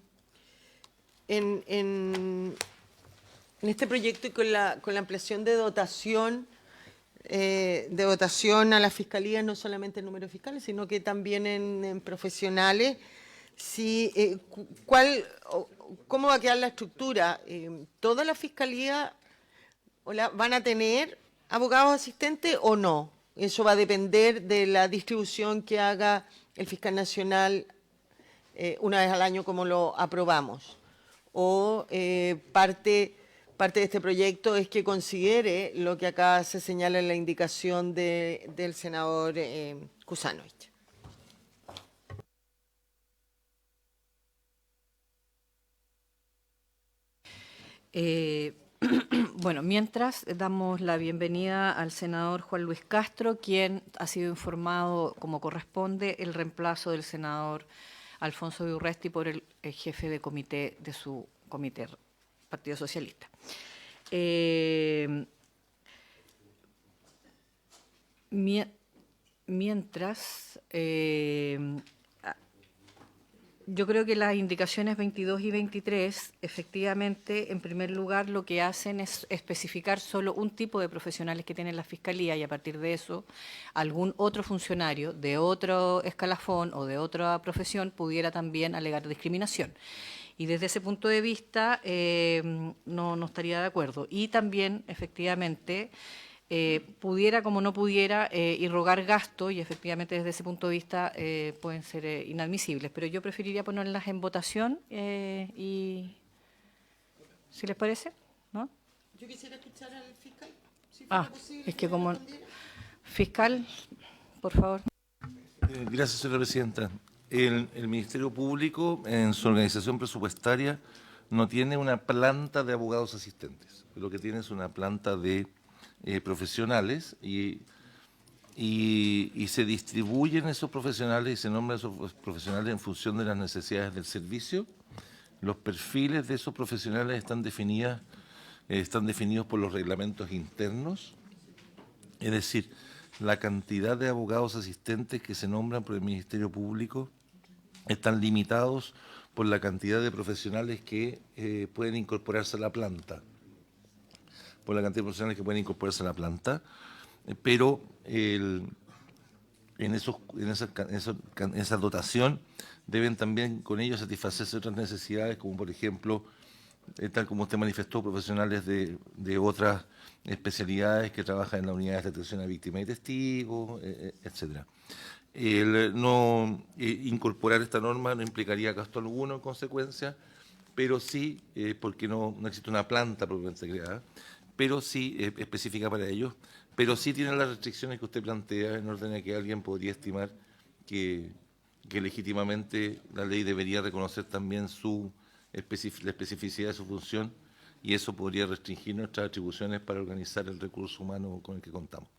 S4: este proyecto y con la ampliación de dotación a las fiscalías, no solamente en número de fiscales, sino que también en profesionales, si, ¿cómo va a quedar la estructura? ¿Todas las fiscalías van a tener abogados asistentes o no? Eso va a depender de la distribución que haga el fiscal nacional una vez al año, como lo aprobamos. O parte de este proyecto es que considere lo que acá se señala en la indicación del senador Kusanovich.
S1: Bueno, mientras damos la bienvenida al senador Juan Luis Castro, quien ha sido informado, como corresponde, el reemplazo del senador Alfonso Urresti por el jefe de comité de su comité Partido Socialista. Mientras, yo creo que las indicaciones 22 y 23, efectivamente, en primer lugar, lo que hacen es especificar solo un tipo de profesionales que tiene la Fiscalía y a partir de eso, algún otro funcionario de otro escalafón o de otra profesión pudiera también alegar discriminación. Y desde ese punto de vista, no estaría de acuerdo. Y también, efectivamente, pudiera como no pudiera irrogar gasto y efectivamente desde ese punto de vista pueden ser inadmisibles, pero yo preferiría ponerlas en votación y si les parece, ¿no?
S4: Yo quisiera escuchar al fiscal, si fuera posible,
S1: es que
S4: me
S1: como
S4: respondiera.
S1: fiscal, por favor.
S6: Gracias, señora presidenta. El Ministerio Público, en su organización presupuestaria, no tiene una planta de abogados asistentes. Lo que tiene es una planta de profesionales y se distribuyen esos profesionales y se nombran esos profesionales en función de las necesidades del servicio. Los perfiles de esos profesionales están definidos por los reglamentos internos, es decir, la cantidad de abogados asistentes que se nombran por el Ministerio Público están limitados por la cantidad de profesionales que pueden incorporarse a la planta. Por la cantidad de profesionales que pueden incorporarse a la planta, pero en esa dotación deben también con ellos satisfacerse otras necesidades, como por ejemplo, tal como usted manifestó, profesionales de otras especialidades que trabajan en la unidad de atención a víctimas y testigos, etcétera. Incorporar esta norma no implicaría gasto alguno en consecuencia, pero sí, porque no existe una planta propiamente creada, pero sí específica para ellos, pero sí tiene las restricciones que usted plantea en orden a que alguien podría estimar que legítimamente la ley debería reconocer también la especificidad de su función y eso podría restringir nuestras atribuciones para organizar el recurso humano con el que contamos.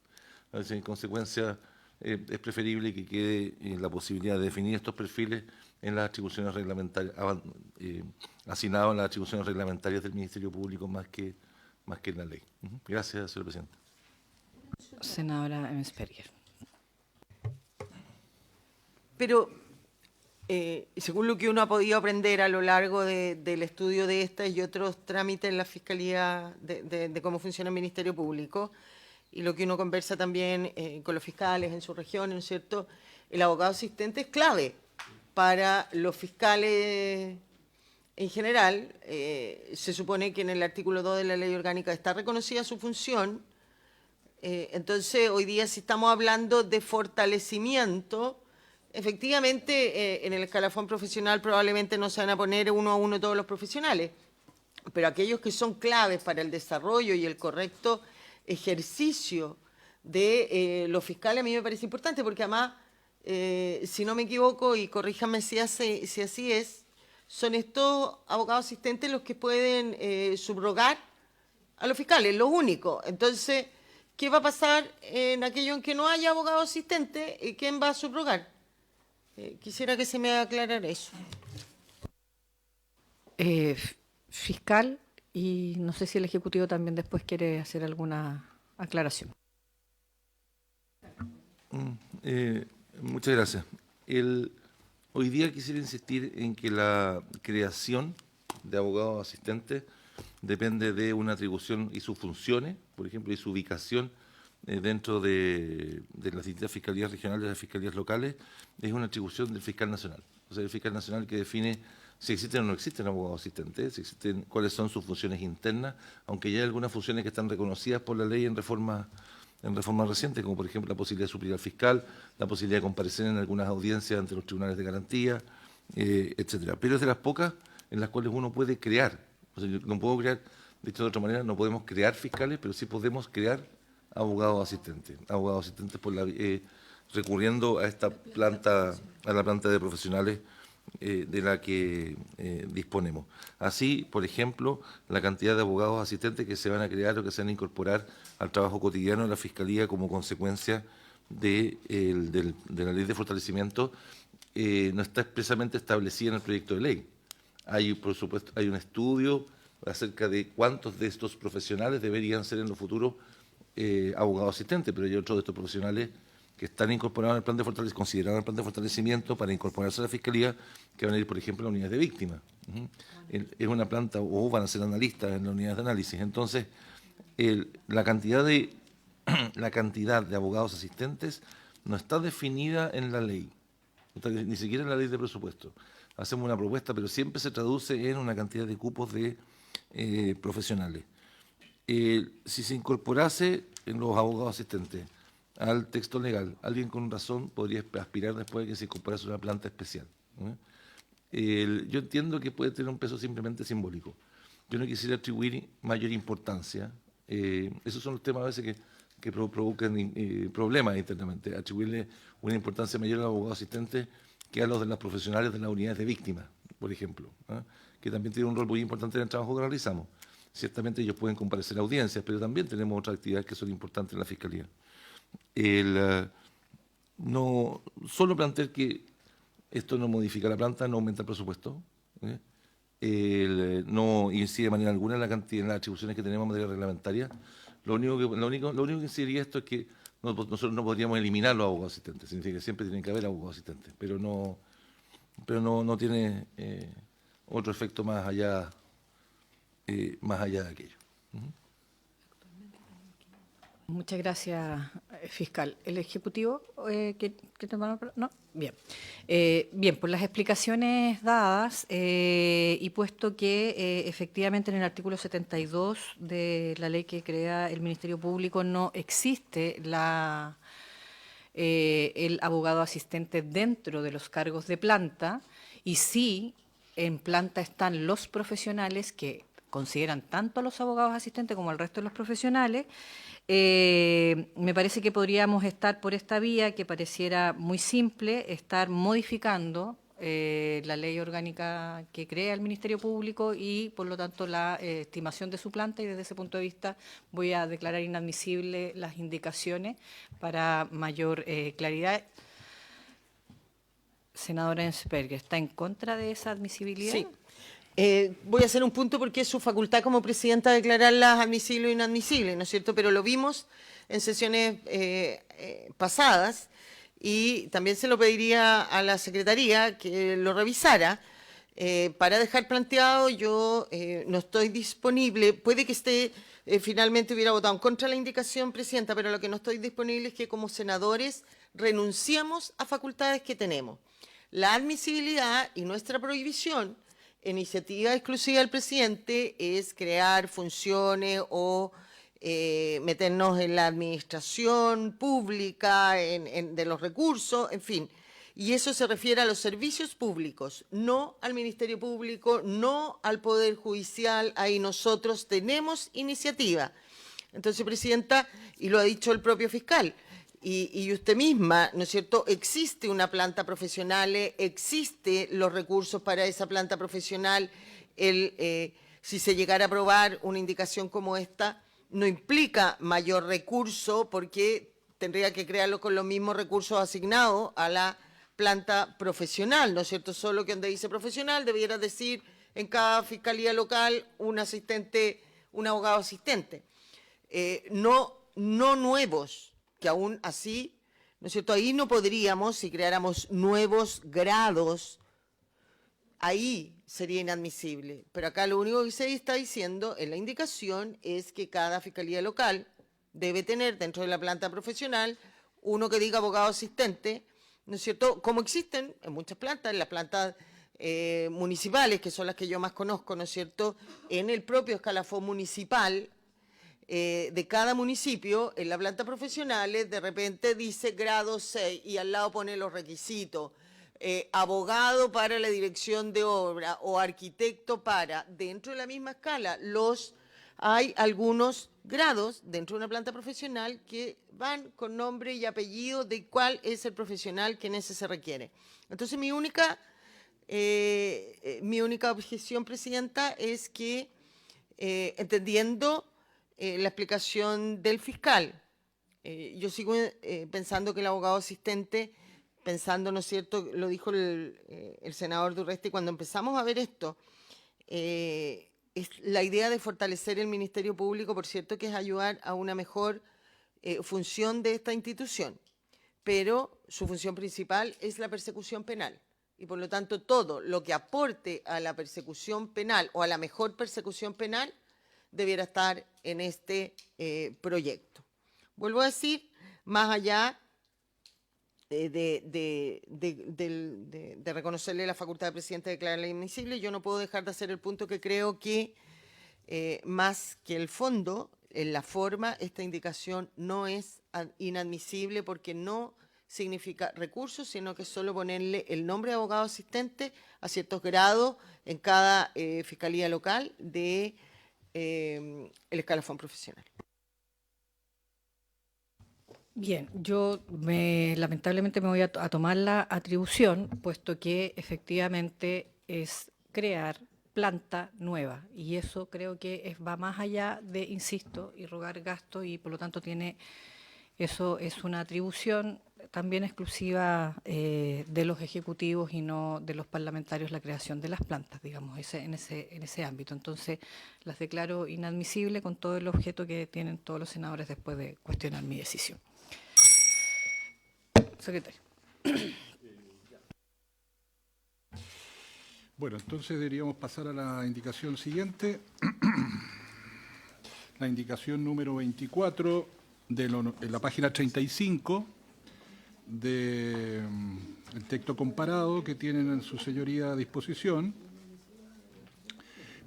S6: Entonces, en consecuencia, es preferible que quede la posibilidad de definir estos perfiles en las atribuciones reglamentarias, asignados en las atribuciones reglamentarias del Ministerio Público más que en la ley. Gracias, señor presidente.
S1: Senadora Emsberger.
S4: Pero, según lo que uno ha podido aprender a lo largo del estudio de estas y otros trámites en la Fiscalía de cómo funciona el Ministerio Público, y lo que uno conversa también con los fiscales en su región, ¿no es cierto?, el abogado asistente es clave para los fiscales en general. Se supone que en el artículo 2 de la Ley Orgánica está reconocida su función. Entonces, hoy día si estamos hablando de fortalecimiento, efectivamente, en el escalafón profesional probablemente no se van a poner uno a uno todos los profesionales, pero aquellos que son claves para el desarrollo y el correcto ejercicio de los fiscales a mí me parece importante, porque además, si no me equivoco, y corríjame si así es, son estos abogados asistentes los que pueden subrogar a los fiscales, los únicos. Entonces, ¿qué va a pasar en aquello en que no haya abogado asistente? ¿Quién va a subrogar? Quisiera que se me aclarara eso.
S1: Fiscal, y no sé si el Ejecutivo también después quiere hacer alguna aclaración.
S6: Muchas gracias. Hoy día quisiera insistir en que la creación de abogados asistentes depende de una atribución y sus funciones, por ejemplo, y su ubicación dentro de las distintas fiscalías regionales y las fiscalías locales, es una atribución del fiscal nacional. O sea, el fiscal nacional que define si existen o no existen abogados asistentes, si existen, cuáles son sus funciones internas, aunque ya hay algunas funciones que están reconocidas por la ley en reforma reciente, como por ejemplo la posibilidad de suplir al fiscal, la posibilidad de comparecer en algunas audiencias ante los tribunales de garantía, etcétera. Pero es de las pocas en las cuales uno puede crear. O sea, yo no puedo crear, dicho de otra manera, no podemos crear fiscales, pero sí podemos crear abogados asistentes recurriendo a esta planta, a la planta de profesionales de la que disponemos. Así, por ejemplo, la cantidad de abogados asistentes que se van a crear o que se van a incorporar al trabajo cotidiano de la Fiscalía como consecuencia de la ley de fortalecimiento no está expresamente establecida en el proyecto de ley. Hay, por supuesto, hay un estudio acerca de cuántos de estos profesionales deberían ser en lo futuro abogado asistente, pero hay otros de estos profesionales que están incorporados en el plan de fortalecimiento, considerados en el plan de fortalecimiento para incorporarse a la Fiscalía, que van a ir, por ejemplo, a las unidades de víctimas. Es una planta, o van a ser analistas en las unidades de análisis. Entonces, la cantidad de abogados asistentes no está definida en la ley, ni siquiera en la ley de presupuesto. Hacemos una propuesta, pero siempre se traduce en una cantidad de cupos de profesionales. Si se incorporase en los abogados asistentes al texto legal, alguien con razón podría aspirar después de que se incorporase una planta especial. Yo entiendo que puede tener un peso simplemente simbólico. Yo no quisiera atribuir mayor importancia. Esos son los temas a veces que provocan problemas internamente. Atribuirle una importancia mayor al abogado asistente que a los de las profesionales de las unidades de víctimas, por ejemplo, que también tienen un rol muy importante en el trabajo que realizamos. Ciertamente ellos pueden comparecer a audiencias, pero también tenemos otras actividades que son importantes en la Fiscalía. No solo plantear que esto no modifica la planta, no aumenta el presupuesto, no incide de manera alguna en la cantidad, en las atribuciones que tenemos en materia reglamentaria. Lo único que incidiría esto es que nosotros no podríamos eliminar los abogados asistentes, significa que siempre tienen que haber abogados asistentes, pero no tiene otro efecto más allá de aquello.
S1: Muchas gracias, fiscal. ¿El Ejecutivo que no? Bien. Bien, por las explicaciones dadas y puesto que efectivamente en el artículo 72 de la ley que crea el Ministerio Público no existe el abogado asistente dentro de los cargos de planta, y sí en planta están los profesionales que consideran tanto a los abogados asistentes como al resto de los profesionales. Me parece que podríamos estar por esta vía, que pareciera muy simple, estar modificando la ley orgánica que crea el Ministerio Público y, por lo tanto, la estimación de su planta, y desde ese punto de vista voy a declarar inadmisible las indicaciones para mayor claridad. Senadora Ensperger, ¿está en contra de esa admisibilidad?
S4: Sí. Voy a hacer un punto porque es su facultad como presidenta declararlas admisibles o inadmisibles, ¿no es cierto? Pero lo vimos en sesiones pasadas y también se lo pediría a la Secretaría que lo revisara para dejar planteado. Yo no estoy disponible, puede que esté finalmente hubiera votado en contra de la indicación, presidenta, pero lo que no estoy disponible es que como senadores renunciamos a facultades que tenemos. La admisibilidad y nuestra prohibición, iniciativa exclusiva del presidente, es crear funciones o meternos en la administración pública, de los recursos, en fin. Y eso se refiere a los servicios públicos, no al Ministerio Público, no al Poder Judicial. Ahí nosotros tenemos iniciativa. Entonces, presidenta, y lo ha dicho el propio fiscal, y usted misma, ¿no es cierto?, existe una planta profesional, existe los recursos para esa planta profesional. Si se llegara a aprobar una indicación como esta, no implica mayor recurso porque tendría que crearlo con los mismos recursos asignados a la planta profesional, ¿no es cierto? Solo que donde dice profesional debiera decir en cada fiscalía local un asistente, un abogado asistente. No nuevos, que aún así, ¿no es cierto? Ahí no podríamos, si creáramos nuevos grados, ahí sería inadmisible. Pero acá lo único que se está diciendo en la indicación es que cada fiscalía local debe tener dentro de la planta profesional uno que diga abogado asistente, ¿no es cierto? Como existen en muchas plantas, en las plantas municipales, que son las que yo más conozco, ¿no es cierto? En el propio escalafón municipal de cada municipio, en la planta profesional, de repente dice grado 6 y al lado pone los requisitos. Abogado para la dirección de obra o arquitecto para, dentro de la misma escala, hay algunos grados dentro de una planta profesional que van con nombre y apellido de cuál es el profesional que en ese se requiere. Entonces, mi única objeción, presidenta, es que, entendiendo la explicación del fiscal, yo sigo pensando que el abogado asistente, pensando, ¿no es cierto?, lo dijo el senador Durresti, cuando empezamos a ver esto, es la idea de fortalecer el Ministerio Público, por cierto, que es ayudar a una mejor función de esta institución, pero su función principal es la persecución penal. Y por lo tanto, todo lo que aporte a la persecución penal o a la mejor persecución penal debiera estar en este proyecto. Vuelvo a decir, más allá de reconocerle la facultad del presidente de declararla inadmisible, yo no puedo dejar de hacer el punto que creo que, más que el fondo, en la forma, esta indicación no es inadmisible porque no significa recursos, sino que es solo ponerle el nombre de abogado asistente a ciertos grados en cada fiscalía local de el escalafón profesional.
S1: Bien, yo lamentablemente me voy a tomar la atribución, puesto que efectivamente es crear planta nueva, y eso creo que va más allá de, insisto, irrogar gasto, y por lo tanto eso es una atribución también exclusiva de los ejecutivos y no de los parlamentarios, la creación de las plantas, digamos, en ese ámbito. Entonces, las declaro inadmisibles con todo el objeto que tienen todos los senadores después de cuestionar mi decisión. Secretario.
S2: Bueno, entonces deberíamos pasar a la indicación siguiente. La indicación número 24 en la página 35 del texto comparado que tienen en su señoría a disposición,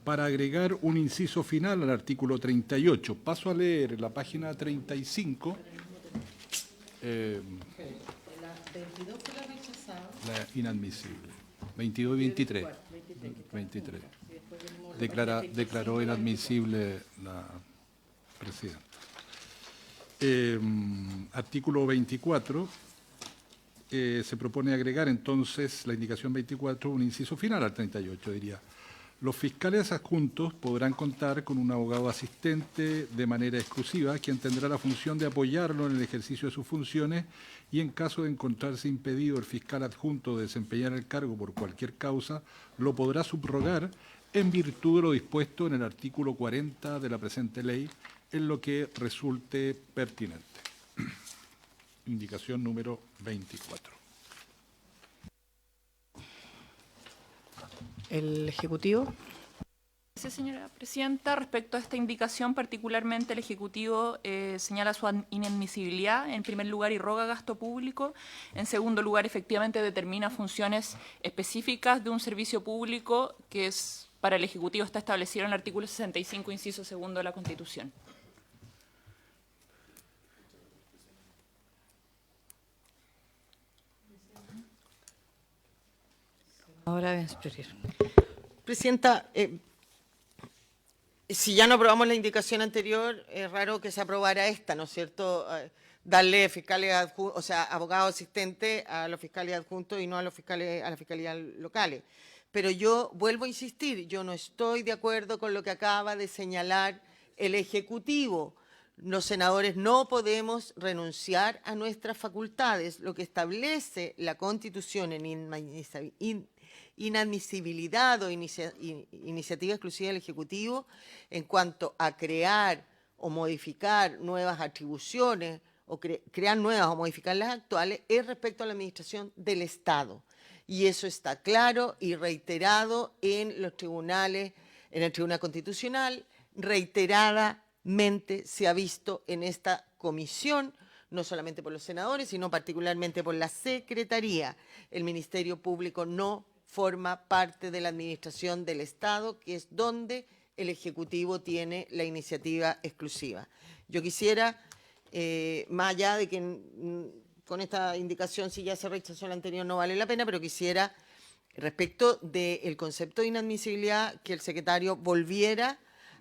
S2: para agregar un inciso final al artículo 38. Paso a leer en la página 35. La inadmisible. 22 y 23. 23. Declaró inadmisible la presidenta. Artículo 24. Se propone agregar entonces la indicación 24, un inciso final al 38, diría. Los fiscales adjuntos podrán contar con un abogado asistente de manera exclusiva, quien tendrá la función de apoyarlo en el ejercicio de sus funciones, y en caso de encontrarse impedido el fiscal adjunto de desempeñar el cargo por cualquier causa, lo podrá subrogar en virtud de lo dispuesto en el artículo 40 de la presente ley, en lo que resulte pertinente. Indicación número 24.
S1: El Ejecutivo.
S5: Gracias, señora presidenta. Respecto a esta indicación, particularmente el Ejecutivo señala su inadmisibilidad. En primer lugar, irroga gasto público. En segundo lugar, efectivamente determina funciones específicas de un servicio público que es para el Ejecutivo está establecido en el artículo 65, inciso segundo de la Constitución.
S1: Ahora Bensperger.
S4: Presidenta, si ya no aprobamos la indicación anterior, es raro que se aprobara esta, ¿no es cierto? Darle fiscales adjuntos, o sea, abogados asistentes a los fiscales adjuntos y no a los fiscales, a las fiscalías locales. Pero yo vuelvo a insistir, yo no estoy de acuerdo con lo que acaba de señalar el Ejecutivo. Los senadores no podemos renunciar a nuestras facultades. Lo que establece la Constitución en inadmisibilidad o iniciativa exclusiva del Ejecutivo en cuanto a crear o modificar nuevas atribuciones o crear nuevas o modificar las actuales es respecto a la administración del Estado. Y eso está claro y reiterado en los tribunales, en el Tribunal Constitucional, reiteradamente se ha visto en esta comisión, no solamente por los senadores, sino particularmente por la Secretaría. El Ministerio Público no forma parte de la administración del Estado, que es donde el Ejecutivo tiene la iniciativa exclusiva. Yo quisiera, más allá de que con esta indicación, si ya se rechazó la anterior, no vale la pena, pero quisiera, respecto del concepto de inadmisibilidad, que el secretario volviera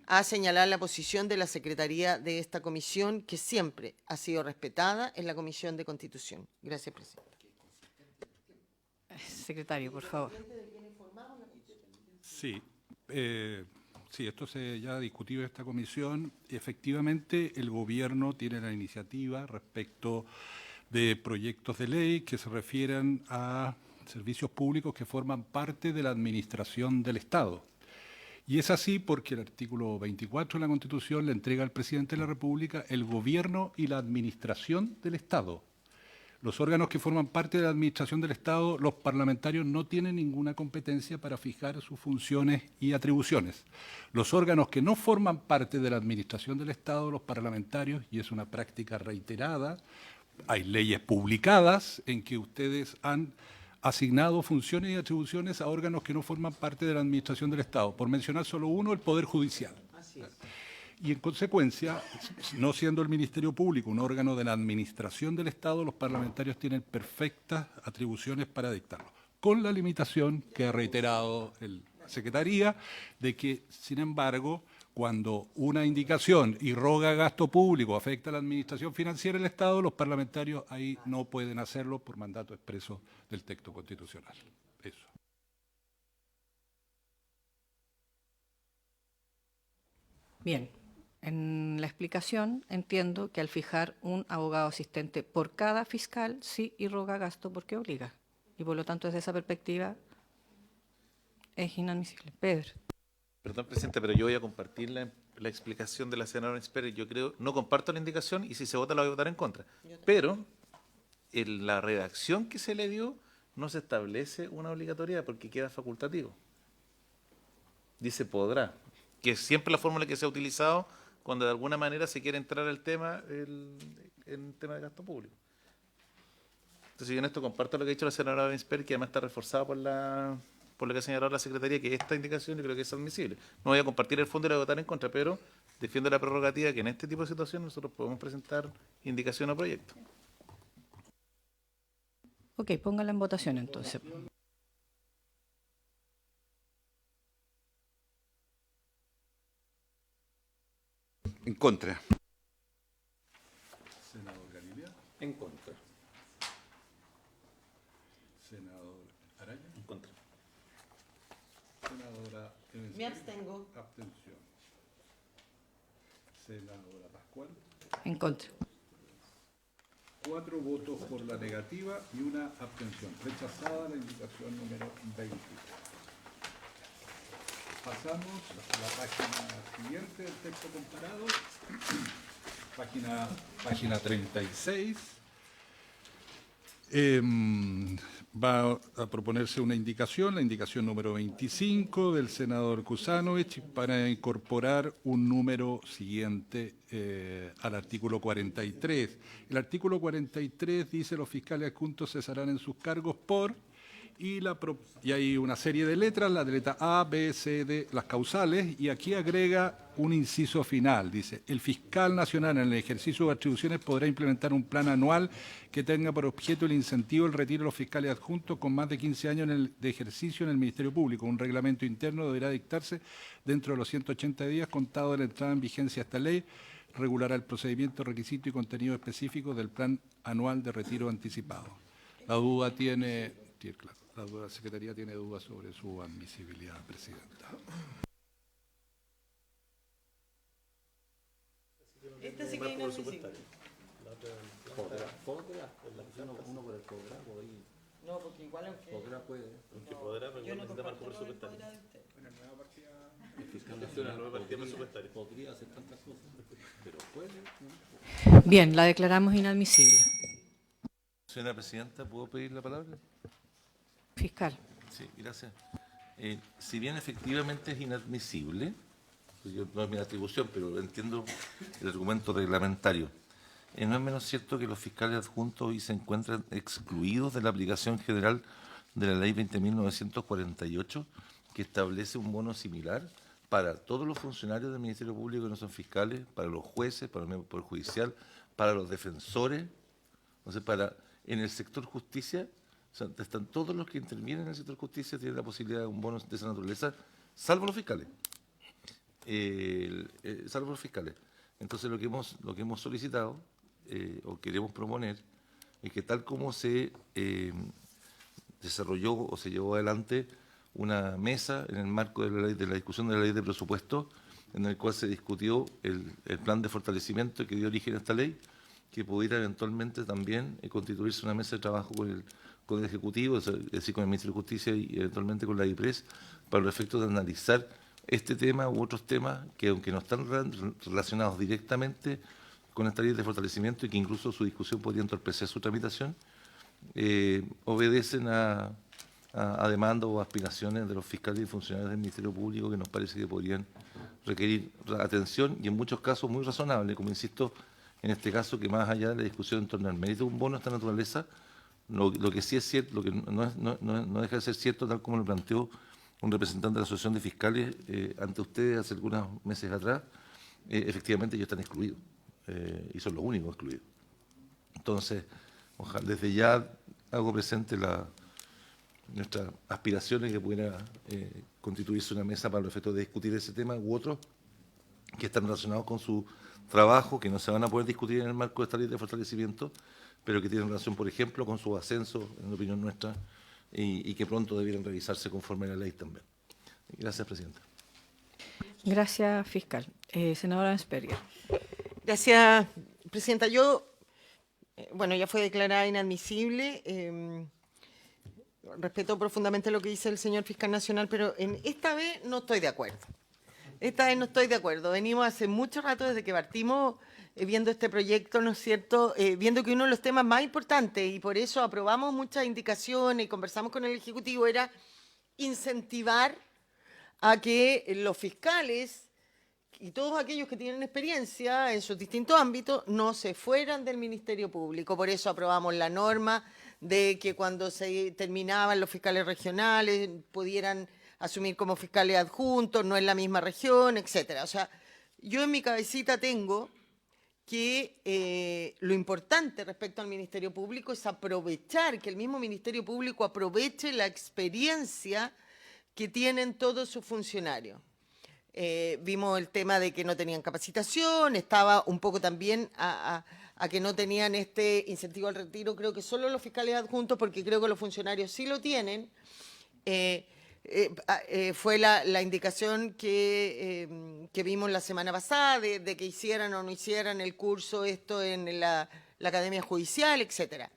S4: a señalar la posición de la Secretaría de esta comisión, que siempre ha sido respetada en la Comisión de Constitución. Gracias, presidenta.
S1: Secretario, por favor.
S2: Sí, sí, esto se ya ha discutido en esta comisión. Efectivamente, el gobierno tiene la iniciativa respecto de proyectos de ley que se refieren a servicios públicos que forman parte de la administración del Estado. Y es así porque el artículo 24 de la Constitución le entrega al presidente de la República el gobierno y la administración del Estado. Los órganos que forman parte de la administración del Estado, los parlamentarios no tienen ninguna competencia para fijar sus funciones y atribuciones. Los órganos que no forman parte de la administración del Estado, los parlamentarios, y es una práctica reiterada, hay leyes publicadas en que ustedes han asignado funciones y atribuciones a órganos que no forman parte de la administración del Estado. Por mencionar solo uno, el Poder Judicial.
S4: Así es.
S2: Y en consecuencia, no siendo el Ministerio Público un órgano de la administración del Estado, los parlamentarios tienen perfectas atribuciones para dictarlo, con la limitación que ha reiterado la Secretaría de que, sin embargo, cuando una indicación irroga gasto público, afecta a la administración financiera del Estado, los parlamentarios ahí no pueden hacerlo por mandato expreso del texto constitucional. Eso.
S1: Bien, en la explicación entiendo que al fijar un abogado asistente por cada fiscal, sí irroga gasto porque obliga. Y por lo tanto, desde esa perspectiva, es inadmisible. Pedro.
S3: Perdón, presidente, pero yo voy a compartir la explicación de la senadora Insper. Yo creo, no comparto la indicación y si se vota la voy a votar en contra. Pero en la redacción que se le dio no se establece una obligatoriedad porque queda facultativo. Dice podrá, que es siempre la fórmula que se ha utilizado cuando de alguna manera se quiere entrar al tema, el tema de gasto público. Entonces yo en esto comparto lo que ha dicho la senadora Insper, que además está reforzada por lo que ha señalado la Secretaría, que esta indicación yo creo que es admisible. No voy a compartir el fondo y la voy a votar en contra, pero defiendo la prerrogativa que en este tipo de situaciones nosotros podemos presentar indicación o proyecto.
S1: Ok, póngala en votación entonces.
S9: En contra.
S2: Senador Galilea.
S7: En contra.
S2: Senador Araya.
S3: En contra.
S2: Senadora Evencio.
S4: Me abstengo.
S2: Abstención. Senadora Pascual.
S1: En contra.
S2: 4 votos por la negativa y una abstención. Rechazada la indicación número 20. Pasamos a la página siguiente del texto comparado. Página 36. Va a proponerse una indicación, la indicación número 25 del senador Kusanovich, para incorporar un número siguiente al artículo 43. El artículo 43 dice: los fiscales adjuntos cesarán en sus cargos por... Y hay una serie de letras, la letra A, B, C, D, las causales, y aquí agrega un inciso final. Dice: el fiscal nacional en el ejercicio de atribuciones podrá implementar un plan anual que tenga por objeto el incentivo del retiro de los fiscales adjuntos con más de 15 años de ejercicio en el Ministerio Público. Un reglamento interno deberá dictarse dentro de los 180 días contado de la entrada en vigencia de esta ley. Regulará el procedimiento, requisito y contenido específicos del plan anual de retiro anticipado. La duda tiene... Claro. La Secretaría tiene dudas sobre su admisibilidad, Presidenta.
S4: Esta sí que es inadmisible.
S7: Uno por el cobrado, ahí.
S4: No, porque igual aunque...
S7: Podrá puede.
S4: Yo no comparto lo del podrá de usted.
S7: El fiscal nacional podría hacer tantas cosas, pero puede.
S1: Bien, la declaramos inadmisible.
S6: Señora Presidenta, ¿puedo pedir la palabra?
S1: Fiscal.
S6: Sí, gracias. Si bien efectivamente es inadmisible, pues no es mi atribución, pero entiendo el argumento reglamentario, no es menos cierto que los fiscales adjuntos hoy se encuentran excluidos de la aplicación general de la Ley 20.948, que establece un bono similar para todos los funcionarios del Ministerio Público que no son fiscales, para los jueces, para el Poder Judicial, para los defensores, en el sector justicia. O sea, están todos los que intervienen en el sector justicia tienen la posibilidad de un bono de esa naturaleza, salvo los fiscales. Salvo los fiscales. Entonces lo que hemos solicitado o queremos proponer es que tal como se desarrolló o se llevó adelante una mesa en el marco de la discusión de la ley de presupuesto, en el cual se discutió el plan de fortalecimiento que dio origen a esta ley, que pudiera eventualmente también constituirse una mesa de trabajo con el Ejecutivo, es decir, con el Ministerio de Justicia y eventualmente con la IPRES, para los efectos de analizar este tema u otros temas que, aunque no están relacionados directamente con esta ley de fortalecimiento y que incluso su discusión podría entorpecer su tramitación, obedecen a demandas o aspiraciones de los fiscales y funcionarios del Ministerio Público que nos parece que podrían requerir atención y en muchos casos muy razonable, como insisto, en este caso, que más allá de la discusión en torno al mérito de un bono de esta naturaleza, lo que sí es cierto, lo que no deja de ser cierto, tal como lo planteó un representante de la Asociación de Fiscales ante ustedes hace algunos meses atrás, efectivamente ellos están excluidos y son los únicos excluidos. Entonces, ojalá, desde ya hago presente nuestras aspiraciones que pudiera constituirse una mesa para los efectos de discutir ese tema u otros que están relacionados con su trabajo, que no se van a poder discutir en el marco de esta ley de fortalecimiento, pero que tienen relación, por ejemplo, con su ascenso, en opinión nuestra, y que pronto debieran revisarse conforme a la ley también. Gracias, Presidenta.
S1: Gracias, fiscal. Senadora Ensperger.
S4: Gracias, Presidenta. Yo, bueno, ya fue declarada inadmisible. Respeto profundamente lo que dice el señor fiscal nacional, pero esta vez no estoy de acuerdo. Esta vez no estoy de acuerdo. Venimos hace mucho rato, desde que partimos viendo este proyecto, ¿no es cierto?, viendo que uno de los temas más importantes, y por eso aprobamos muchas indicaciones y conversamos con el Ejecutivo, era incentivar a que los fiscales y todos aquellos que tienen experiencia en sus distintos ámbitos no se fueran del Ministerio Público. Por eso aprobamos la norma de que cuando se terminaban los fiscales regionales pudieran asumir como fiscales adjuntos, no en la misma región, etcétera. O sea, yo en mi cabecita tengo que lo importante respecto al Ministerio Público es aprovechar, que el mismo Ministerio Público aproveche la experiencia que tienen todos sus funcionarios. Vimos el tema de que no tenían capacitación, estaba un poco también a que no tenían este incentivo al retiro, creo que solo los fiscales adjuntos, porque creo que los funcionarios sí lo tienen. Fue la indicación que vimos la semana pasada de que hicieran o no hicieran el curso esto en la Academia Judicial, etcétera.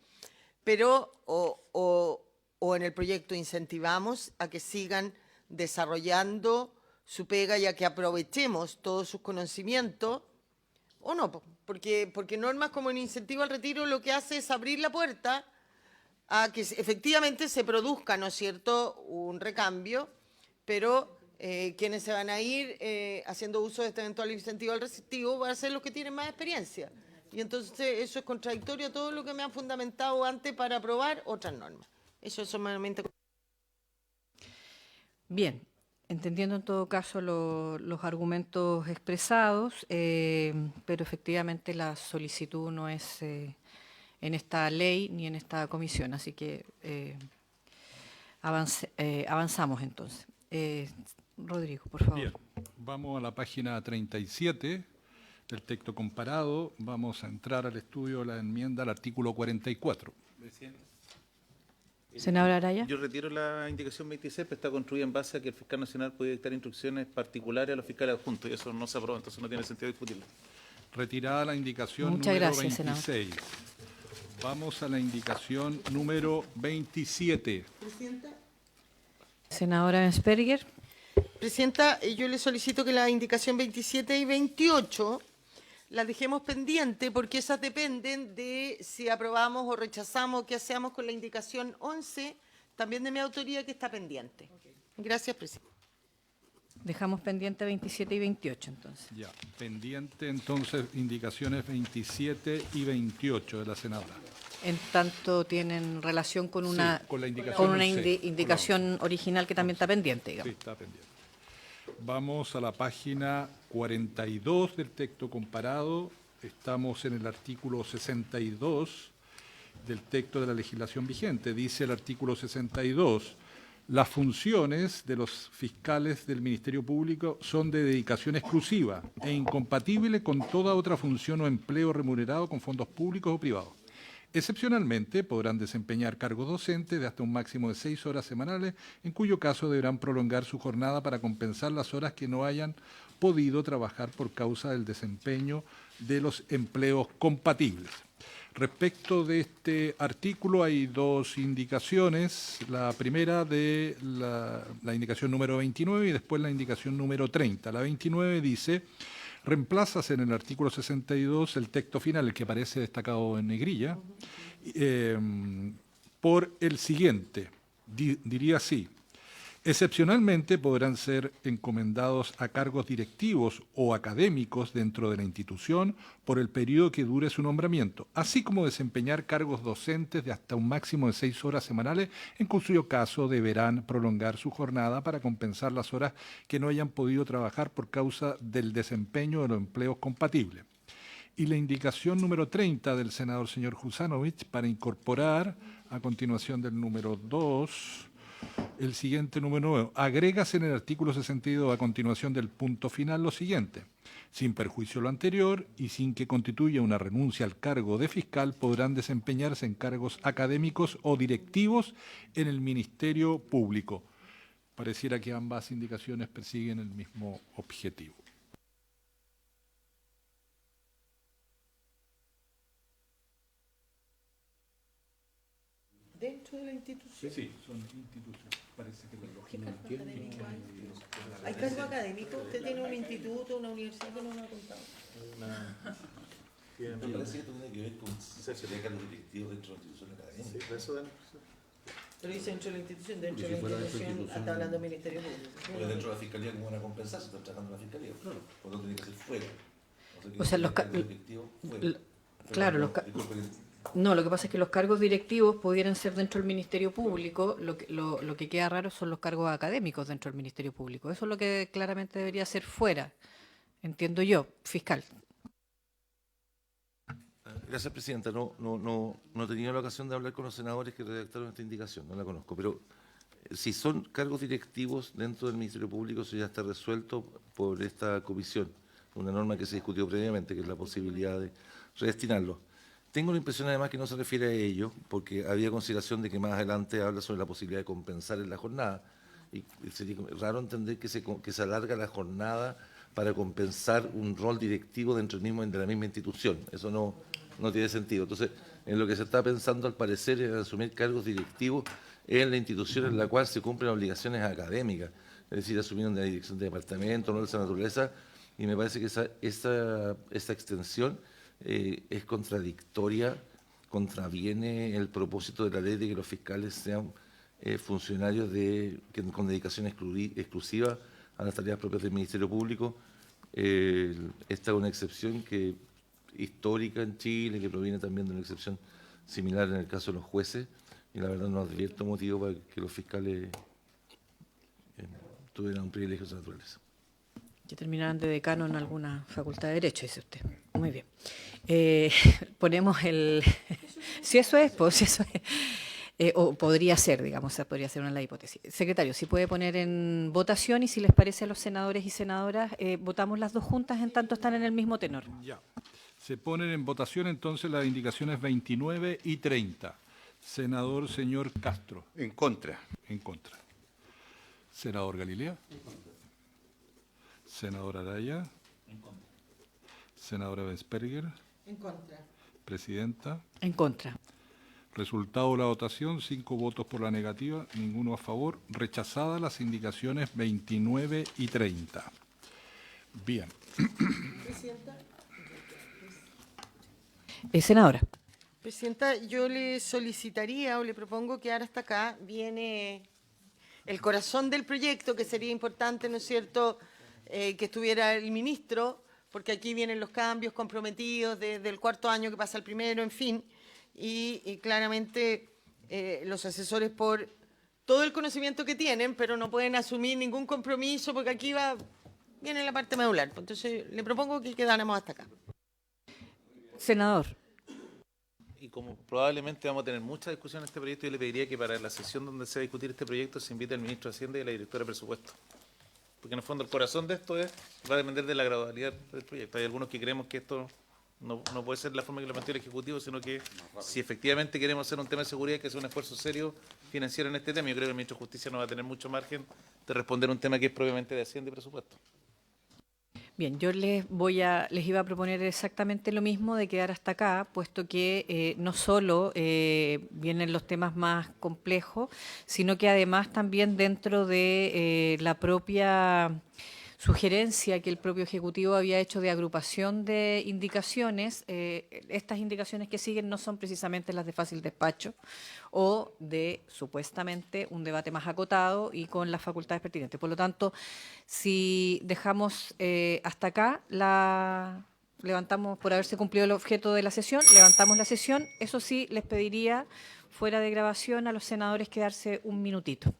S4: Pero o en el proyecto incentivamos a que sigan desarrollando su pega y a que aprovechemos todos sus conocimientos, o no, porque normas como el incentivo al retiro lo que hace es abrir la puerta a que efectivamente se produzca, ¿no es cierto?, un recambio, pero quienes se van a ir haciendo uso de este eventual incentivo al retiro van a ser los que tienen más experiencia. Y entonces eso es contradictorio a todo lo que me han fundamentado antes para aprobar otras normas. Eso es solamente.
S1: Bien, entendiendo en todo caso los argumentos expresados, pero efectivamente la solicitud no es en esta ley ni en esta comisión, así que avanzamos entonces. Rodrigo, por favor.
S2: Bien, vamos a la página 37 del texto comparado. Vamos a entrar al estudio de la enmienda al artículo 44.
S1: Senadora Araya.
S3: Yo retiro la indicación 26, pero está construida en base a que el fiscal nacional puede dictar instrucciones particulares a los fiscales adjuntos, y eso no se aprobó, entonces no tiene sentido discutirlo.
S2: Retirada la indicación
S1: Muchas
S2: número
S1: gracias,
S2: 26. Vamos a la indicación número 27.
S4: Presidenta.
S1: Senadora Ensperger.
S4: Presidenta, yo le solicito que la indicación 27 y 28 las dejemos pendiente porque esas dependen de si aprobamos o rechazamos, qué hacemos con la indicación 11, también de mi autoría, que está pendiente. Gracias, Presidenta.
S1: Dejamos pendiente 27 y 28, entonces.
S2: Ya, pendiente entonces indicaciones 27 y 28 de la senadora.
S1: En tanto tienen relación con una,
S2: Sí, con la indicación
S1: con una
S2: 11,
S1: indicación original que también está pendiente, digamos.
S2: Sí, está pendiente. Vamos a la página 42 del texto comparado. Estamos en el artículo 62 del texto de la legislación vigente. Dice el artículo 62, las funciones de los fiscales del Ministerio Público son de dedicación exclusiva e incompatible con toda otra función o empleo remunerado con fondos públicos o privados. Excepcionalmente, podrán desempeñar cargos docentes de hasta un máximo de 6 horas semanales, en cuyo caso deberán prolongar su jornada para compensar las horas que no hayan podido trabajar por causa del desempeño de los empleos compatibles. Respecto de este artículo hay dos indicaciones. La primera de la indicación número 29 y después la indicación número 30. La 29 dice: reemplazas en el artículo 62 el texto final, el que aparece destacado en negrilla, por el siguiente. Diría así: excepcionalmente podrán ser encomendados a cargos directivos o académicos dentro de la institución por el periodo que dure su nombramiento, así como desempeñar cargos docentes de hasta un máximo de 6 horas semanales, en cuyo caso deberán prolongar su jornada para compensar las horas que no hayan podido trabajar por causa del desempeño de los empleos compatibles. Y la indicación número 30 del senador señor Husanovich para incorporar, a continuación del número 2, el siguiente número 9. Agregas en el artículo 62 a continuación del punto final lo siguiente: sin perjuicio de lo anterior y sin que constituya una renuncia al cargo de fiscal, podrán desempeñarse en cargos académicos o directivos en el Ministerio Público. Pareciera que ambas indicaciones persiguen el mismo objetivo.
S4: Dentro de la institución.
S2: Sí, son instituciones. Parece que
S4: ¿Hay cargo académico? ¿Usted tiene un instituto, una universidad que no lo ha contado?
S6: Me parece que esto tiene que ver con si hay cargos directivos dentro de la institución académica.
S4: Pero dice dentro de la institución, dentro de la institución, está hablando del Ministerio Público.
S6: Porque dentro de la fiscalía, ¿cómo van a compensar si están trabajando en la fiscalía? Claro. Por lo tiene que ser fuera.
S1: O sea, los
S6: cargos directivos fuera.
S1: Claro, no, lo que pasa es que los cargos directivos pudieran ser dentro del Ministerio Público. Lo que queda raro son los cargos académicos dentro del Ministerio Público. Eso es lo que claramente debería ser fuera, entiendo yo, fiscal.
S6: Gracias, Presidenta. No he tenido la ocasión de hablar con los senadores que redactaron esta indicación, no la conozco, pero si son cargos directivos dentro del Ministerio Público, eso ya está resuelto por esta comisión, una norma que se discutió previamente, que es la posibilidad de redestinarlo. Tengo la impresión además que no se refiere a ello, porque había consideración de que más adelante habla sobre la posibilidad de compensar en la jornada, y sería raro entender que se alarga la jornada para compensar un rol directivo dentro de la misma institución. Eso no tiene sentido. Entonces, en lo que se está pensando al parecer es asumir cargos directivos en la institución en la cual se cumplen obligaciones académicas, es decir, asumir una dirección de departamento, no de esa naturaleza, y me parece que esa extensión es contradictoria, contraviene el propósito de la ley de que los fiscales sean funcionarios con dedicación exclusiva a las tareas propias del Ministerio Público. Esta es una excepción histórica en Chile, que proviene también de una excepción similar en el caso de los jueces, y la verdad no advierto motivo para que los fiscales tuvieran un privilegio de esa naturaleza.
S1: Que terminaran de decano en alguna facultad de Derecho, dice usted. Muy bien. Ponemos el... si eso es, pues si eso es. O podría ser, digamos, podría ser una de las hipótesis. Secretario, si puede poner en votación y si les parece a los senadores y senadoras, votamos las dos juntas en tanto están en el mismo tenor.
S2: Ya. Se ponen en votación entonces las indicaciones 29 y 30. Senador señor Castro.
S9: En contra.
S2: En contra. Senador Galilea. Senador Araya. En contra. Senadora Wensperger.
S4: En contra.
S2: Presidenta.
S1: En contra.
S2: Resultado de la votación: 5 votos por la negativa, ninguno a favor. Rechazadas las indicaciones 29 y 30. Bien.
S4: Presidenta.
S1: Senadora.
S4: Presidenta, yo le solicitaría o le propongo que ahora hasta acá viene el corazón del proyecto, que sería importante, ¿no es cierto?, que estuviera el ministro, porque aquí vienen los cambios comprometidos desde el cuarto año que pasa al primero, en fin, y claramente los asesores por todo el conocimiento que tienen, pero no pueden asumir ningún compromiso porque aquí viene la parte medular. Entonces, le propongo que quedáramos hasta acá.
S1: Senador.
S3: Y como probablemente vamos a tener mucha discusión en este proyecto, yo le pediría que para la sesión donde se va a discutir este proyecto se invite al ministro de Hacienda y a la directora de Presupuesto. Porque en el fondo el corazón de esto va a depender de la gradualidad del proyecto. Hay algunos que creemos que esto no puede ser la forma que lo plantea el Ejecutivo, sino que si efectivamente queremos hacer un tema de seguridad, hay que hacer un esfuerzo serio financiero en este tema. Yo creo que el ministro de Justicia no va a tener mucho margen de responder un tema que es propiamente de Hacienda y Presupuesto.
S1: Bien, yo les iba a proponer exactamente lo mismo de quedar hasta acá, puesto que no solo vienen los temas más complejos, sino que además también dentro de la propia sugerencia que el propio Ejecutivo había hecho de agrupación de indicaciones, estas indicaciones que siguen no son precisamente las de fácil despacho o de supuestamente un debate más acotado y con las facultades pertinentes. Por lo tanto, si dejamos hasta acá, levantamos, por haberse cumplido el objeto de la sesión, levantamos la sesión. Eso sí, les pediría fuera de grabación a los senadores quedarse un minutito.